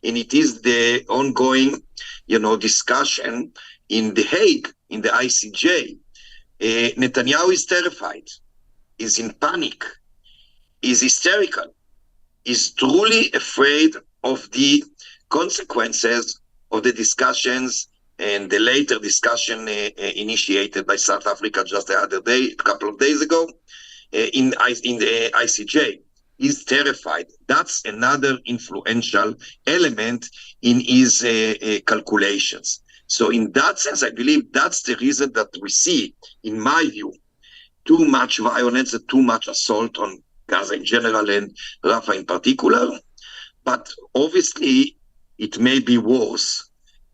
and it is the ongoing, discussion in The Hague, in the ICJ. Netanyahu is terrified, is in panic, is hysterical, is truly afraid of the consequences of the discussions and the later discussion initiated by South Africa just the other day, a couple of days ago, in the ICJ. He's terrified. That's another influential element in his calculations. So in that sense, I believe that's the reason that we see, in my view, too much violence and too much assault on Gaza in general and Rafah in particular. But obviously, it may be worse.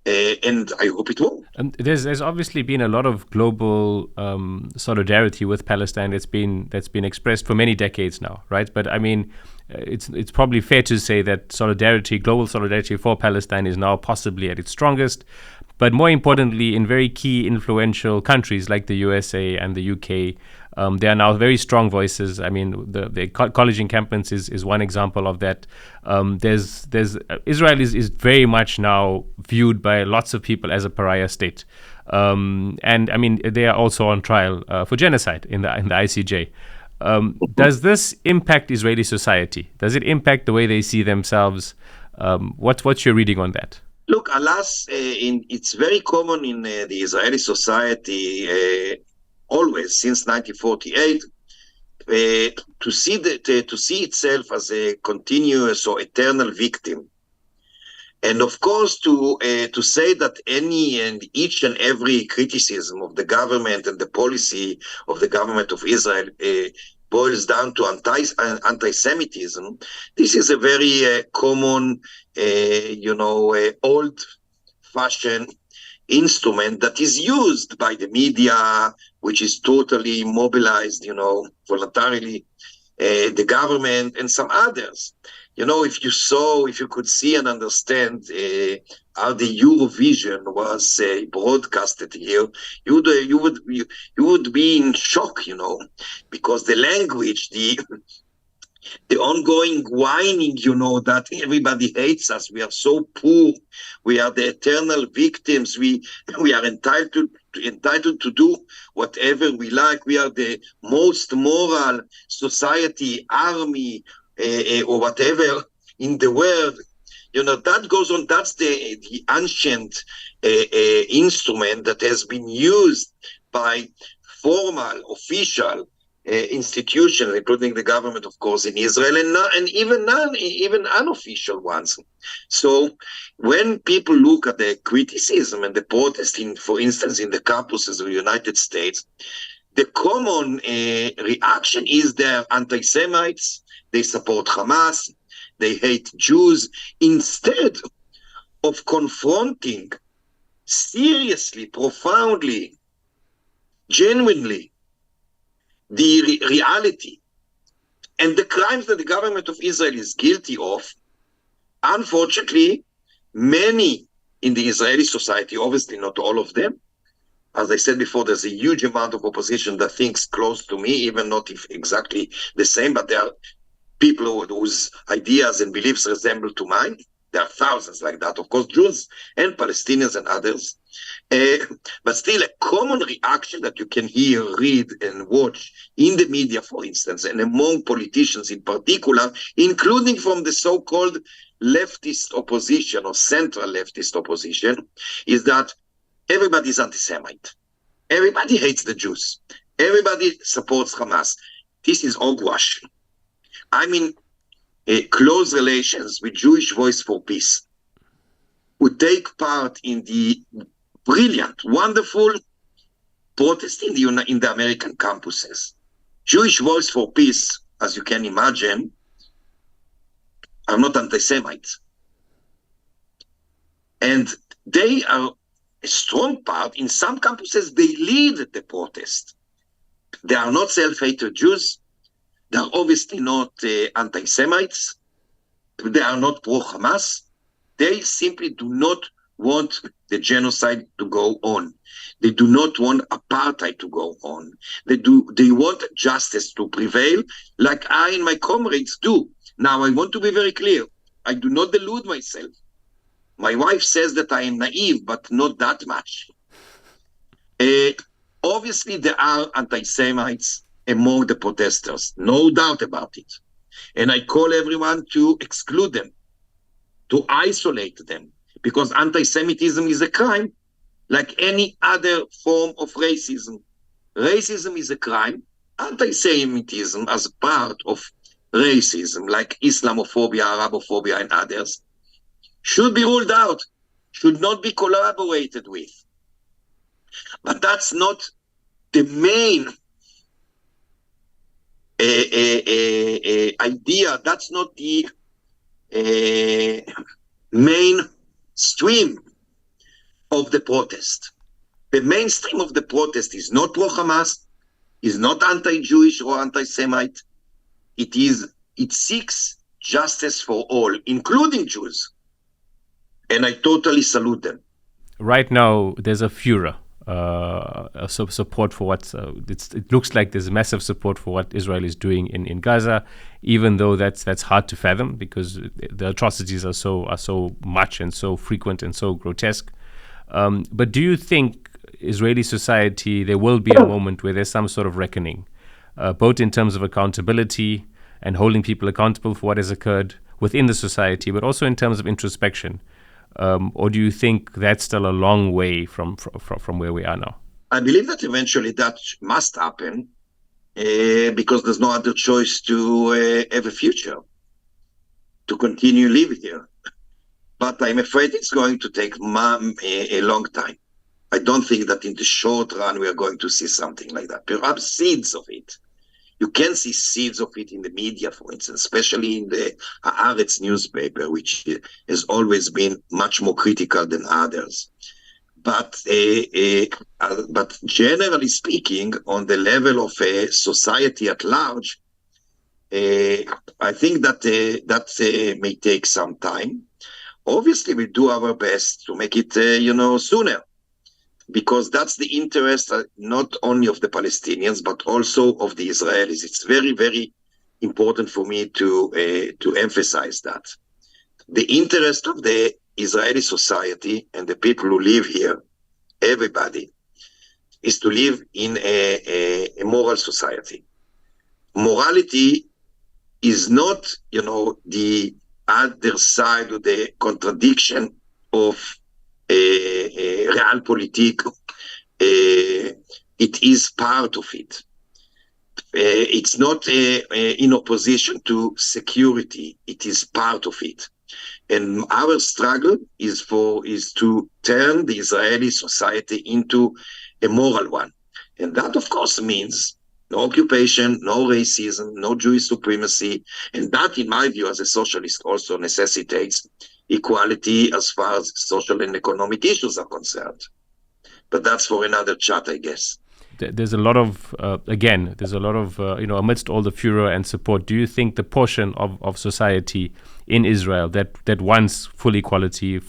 And I hope it will. There's obviously been a lot of global solidarity with Palestine that's been expressed for many decades now, right? But I mean, it's probably fair to say that global solidarity for Palestine is now possibly at its strongest. but more importantly, in very key influential countries like the USA and the UK, there are now very strong voices. I mean, the college encampments is one example of that. There's Israel is very much now viewed by lots of people as a pariah state, and I mean they are also on trial for genocide in the ICJ. Does this impact Israeli society? Does it impact the way they see themselves? What's your reading on that? Look, alas, it's very common in the Israeli society always since 1948 to see itself as a continuous or eternal victim. And of course, to say that any and each and every criticism of the government and the policy of the government of Israel boils down to anti-Semitism, this is a very common, old-fashioned instrument that is used by the media, which is totally mobilized, voluntarily, the government and some others. If you could see and understand how the Eurovision was broadcasted here, you would be in shock, because the language, the ongoing whining, that everybody hates us, we are so poor, we are the eternal victims, we are entitled to do whatever we like, we are the most moral society, army, or whatever in the world, that goes on. That's the ancient instrument that has been used by formal, official institutions, including the government, of course, in Israel, and even unofficial ones. So when people look at the criticism and the protesting, for instance, in the campuses of the United States, the common reaction is they're anti-Semites, they support Hamas, they hate Jews, instead of confronting seriously, profoundly, genuinely the reality and the crimes that the government of Israel is guilty of. Unfortunately, many in the Israeli society, obviously not all of them, as I said before, there's a huge amount of opposition that thinks close to me, even not if exactly the same, but there are people whose ideas and beliefs resemble to mine. There are thousands like that, of course, Jews and Palestinians and others. But still, a common reaction that you can hear, read, and watch in the media, for instance, and among politicians in particular, including from the so-called leftist opposition or central leftist opposition, is that everybody is anti-Semite. Everybody hates the Jews. Everybody supports Hamas. This is hogwash. I'm in close relations with Jewish Voice for Peace, who take part in the brilliant, wonderful protest in the American campuses. Jewish Voice for Peace, as you can imagine, are not anti-Semites. And they are a strong part. In some campuses, they lead the protest. They are not self-hatred Jews. They are obviously not anti-Semites. They are not pro-Hamas. They simply do not want the genocide to go on. They do not want apartheid to go on. They want justice to prevail, like I and my comrades do. Now, I want to be very clear. I do not delude myself. My wife says that I am naive, but not that much. Obviously, there are anti-Semites among the protesters, no doubt about it. And I call everyone to exclude them, to isolate them, because anti-Semitism is a crime like any other form of racism. Racism is a crime. Anti-Semitism as part of racism, like Islamophobia, Arabophobia, and others, should be ruled out, should not be collaborated with. But that's not the main idea. That's not the main stream of the protest. The mainstream of the protest is not pro-Hamas, is not anti-Jewish or anti-Semite. It seeks justice for all, including Jews. And I totally salute them. right now there's a furor, support for what it looks like there's massive support for what Israel is doing in Gaza, even though that's hard to fathom because the atrocities are so much and so frequent and so grotesque. But do you think Israeli society, there will be a moment where there's some sort of reckoning, both in terms of accountability and holding people accountable for what has occurred within the society, but also in terms of introspection? Or do you think that's still a long way from where we are now? I believe that eventually that must happen because there's no other choice to have a future, to continue living here. But I'm afraid it's going to take a long time. I don't think that in the short run we are going to see something like that. Perhaps seeds of it. You can see seeds of it in the media, for instance, especially in the Haaretz newspaper, which has always been much more critical than others. But generally speaking, on the level of society at large, I think that may take some time. Obviously, we do our best to make it, sooner, because that's the interest not only of the Palestinians but also of the Israelis. It's very, very important for me to emphasize that the interest of the Israeli society and the people who live here, everybody, is to live in a moral society. Morality is not, the other side of the contradiction of realpolitik. It is part of it. It's not in opposition to security. It is part of it. And our struggle is to turn the Israeli society into a moral one. And that, of course, means no occupation, no racism, no Jewish supremacy. And that, in my view, as a socialist, also necessitates equality as far as social and economic issues are concerned. But that's for another chat, I guess. There's a lot of, amidst all the furor and support, do you think the portion of society in Israel that wants full equality,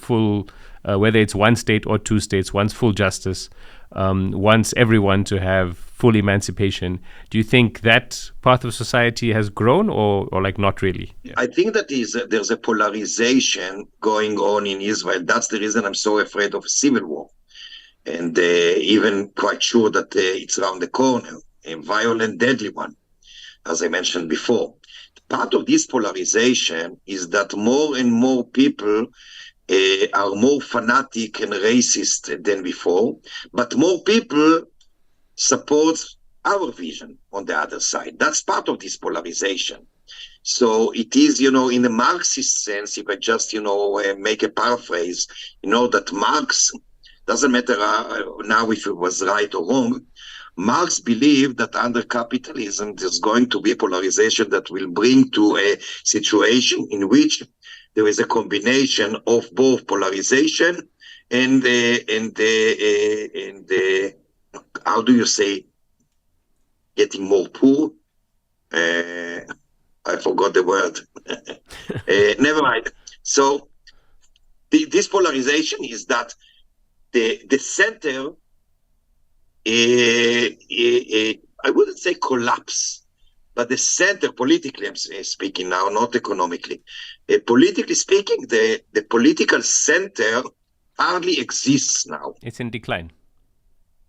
whether it's one state or two states, wants full justice, wants everyone to have full emancipation, do you think that part of society has grown or like not really? Yeah. I think that there's a polarization going on in Israel. That's the reason I'm so afraid of a civil war. And even quite sure that it's around the corner, a violent, deadly one, as I mentioned before. Part of this polarization is that more and more people are more fanatic and racist than before, but more people support our vision on the other side. That's part of this polarization. So it is, in the Marxist sense, if I just, make a paraphrase, that Marx, doesn't matter now if it was right or wrong, Marx believed that under capitalism, there's going to be a polarization that will bring to a situation in which there is a combination of both polarization and how do you say, getting more poor? I forgot the word. Never mind. So this polarization is that the center, I wouldn't say collapse, but the center, politically I'm speaking now, not economically. Politically speaking, the political center hardly exists now. It's in decline.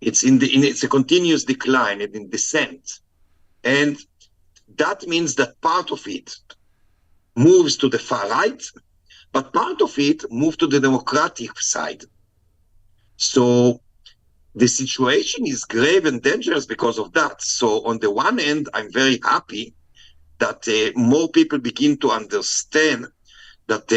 It's it's a continuous decline and in descent. And that means that part of it moves to the far right, but part of it moves to the democratic side. So the situation is grave and dangerous because of that. So on the one hand, I'm very happy that more people begin to understand that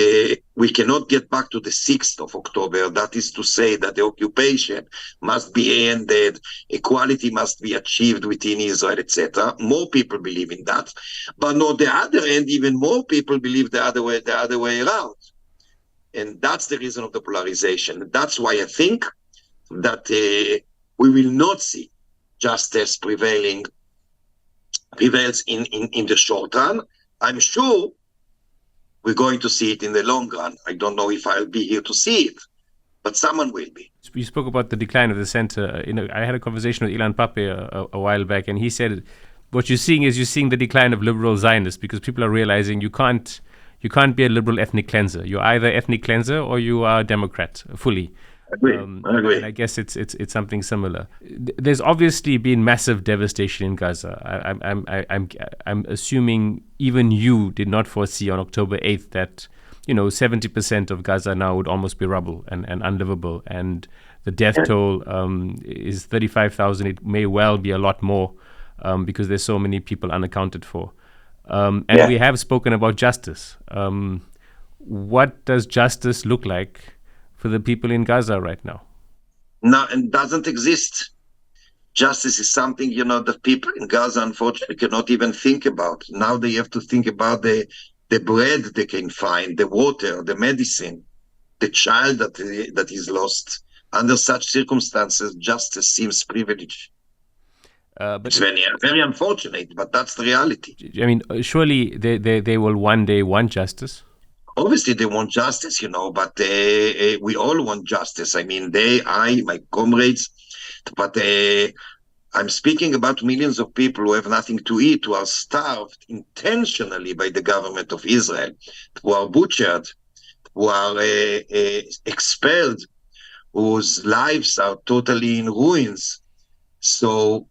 we cannot get back to the 6th of October. That is to say that the occupation must be ended, equality must be achieved within Israel, etc. More people believe in that. But on the other hand, even more people believe the other way around. And that's the reason of the polarization. That's why I think that we will not see justice prevails in the short run. I'm sure we're going to see it in the long run. I don't know if I'll be here to see it, but someone will be. You spoke about the decline of the center. I had a conversation with Ilan Pape a while back, and he said, "What you're seeing is the decline of liberal Zionists, because people are realizing you can't be a liberal ethnic cleanser. You're either ethnic cleanser or you are Democrat fully." I agree. And I guess it's something similar. There's obviously been massive devastation in Gaza. I'm assuming even you did not foresee on October 8th that 70% of Gaza now would almost be rubble and unlivable, and the death toll is 35,000. It may well be a lot more because there's so many people unaccounted for. We have spoken about justice. What does justice look like for the people in Gaza right now? No, it doesn't exist. Justice is something, that people in Gaza, unfortunately, cannot even think about. Now they have to think about the bread they can find, the water, the medicine, the child that is lost. Under such circumstances, justice seems privileged. But it's very, very unfortunate, but that's the reality. I mean, surely they will one day want justice. Obviously, they want justice, but we all want justice. I mean, my comrades, but I'm speaking about millions of people who have nothing to eat, who are starved intentionally by the government of Israel, who are butchered, who are expelled, whose lives are totally in ruins. So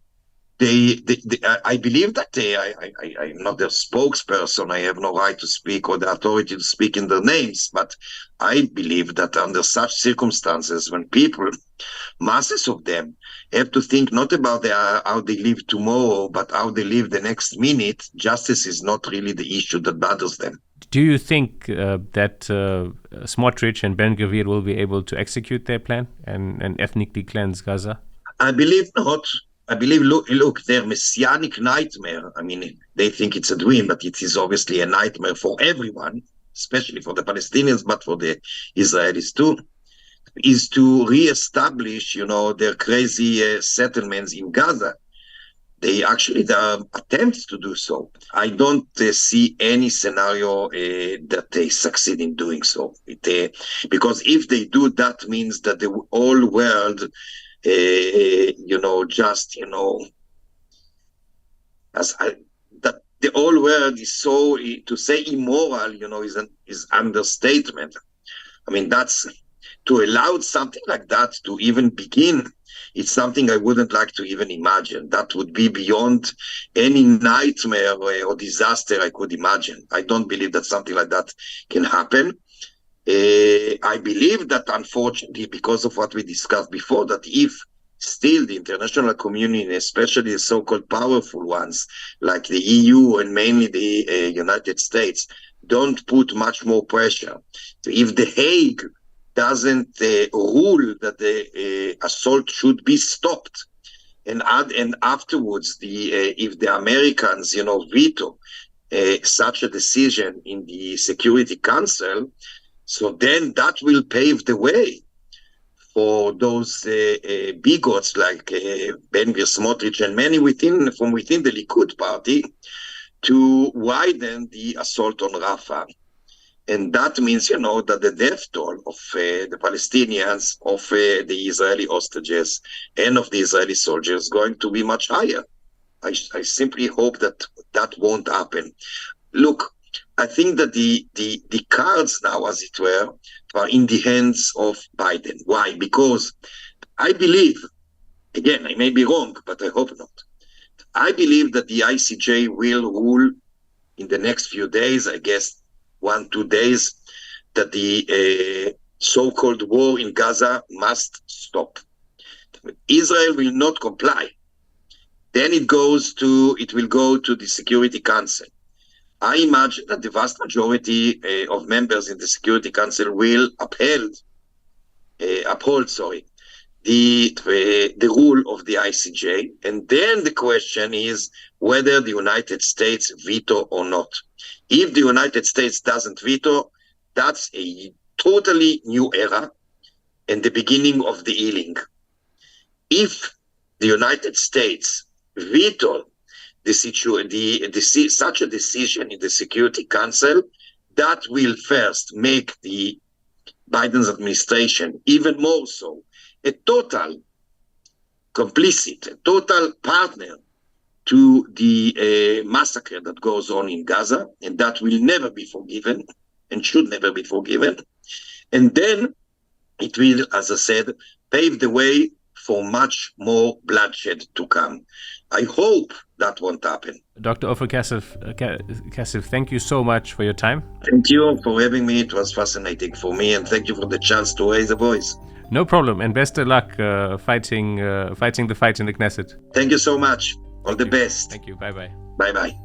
I believe that I'm not their spokesperson. I have no right to speak or the authority to speak in their names. But I believe that under such circumstances, when people, masses of them, have to think not about how they live tomorrow, but how they live the next minute, justice is not really the issue that bothers them. Do you think that Smotrich and Ben Gvir will be able to execute their plan and ethnically cleanse Gaza? I believe not. I believe, look, their messianic nightmare, I mean, they think it's a dream, but it is obviously a nightmare for everyone, especially for the Palestinians, but for the Israelis too, is to reestablish, their crazy settlements in Gaza. There are attempts to do so. I don't see any scenario that they succeed in doing so. Because if they do, that means that the whole world that the whole world is so, to say immoral, is understatement. I mean, that's to allow something like that to even begin. It's something I wouldn't like to even imagine. That would be beyond any nightmare or disaster I could imagine. I don't believe that something like that can happen. I believe that, unfortunately, because of what we discussed before, that if still the international community, especially the so-called powerful ones, like the EU and mainly the United States, don't put much more pressure. So if The Hague doesn't rule that the assault should be stopped, and afterwards, if the Americans, veto such a decision in the Security Council, so then that will pave the way for those bigots like Ben Gvir, Smotrich, and many from within the Likud party to widen the assault on Rafah. And that means, that the death toll of the Palestinians, of the Israeli hostages, and of the Israeli soldiers is going to be much higher. I simply hope that won't happen. Look, I think that the cards now, as it were, are in the hands of Biden. Why? Because I believe, again, I may be wrong, but I hope not. I believe that the ICJ will rule in the next few days, I guess 1-2 days, that the so-called war in Gaza must stop. Israel will not comply. Then it will go to the Security Council. I imagine that the vast majority of members in the Security Council will uphold the rule of the ICJ. And then the question is whether the United States veto or not. If the United States doesn't veto, that's a totally new era and the beginning of the healing. If the United States veto such a decision in the Security Council, that will first make the Biden's administration, even more so, a total complicit, a total partner to the massacre that goes on in Gaza, and that will never be forgiven and should never be forgiven. And then it will, as I said, pave the way for much more bloodshed to come. I hope that won't happen. Dr. Ofer Cassif, thank you so much for your time. Thank you for having me. It was fascinating for me, and thank you for the chance to raise a voice. No problem, and best of luck fighting the fight in the Knesset. Thank you so much. All the best. Thank you. Bye-bye. Bye-bye.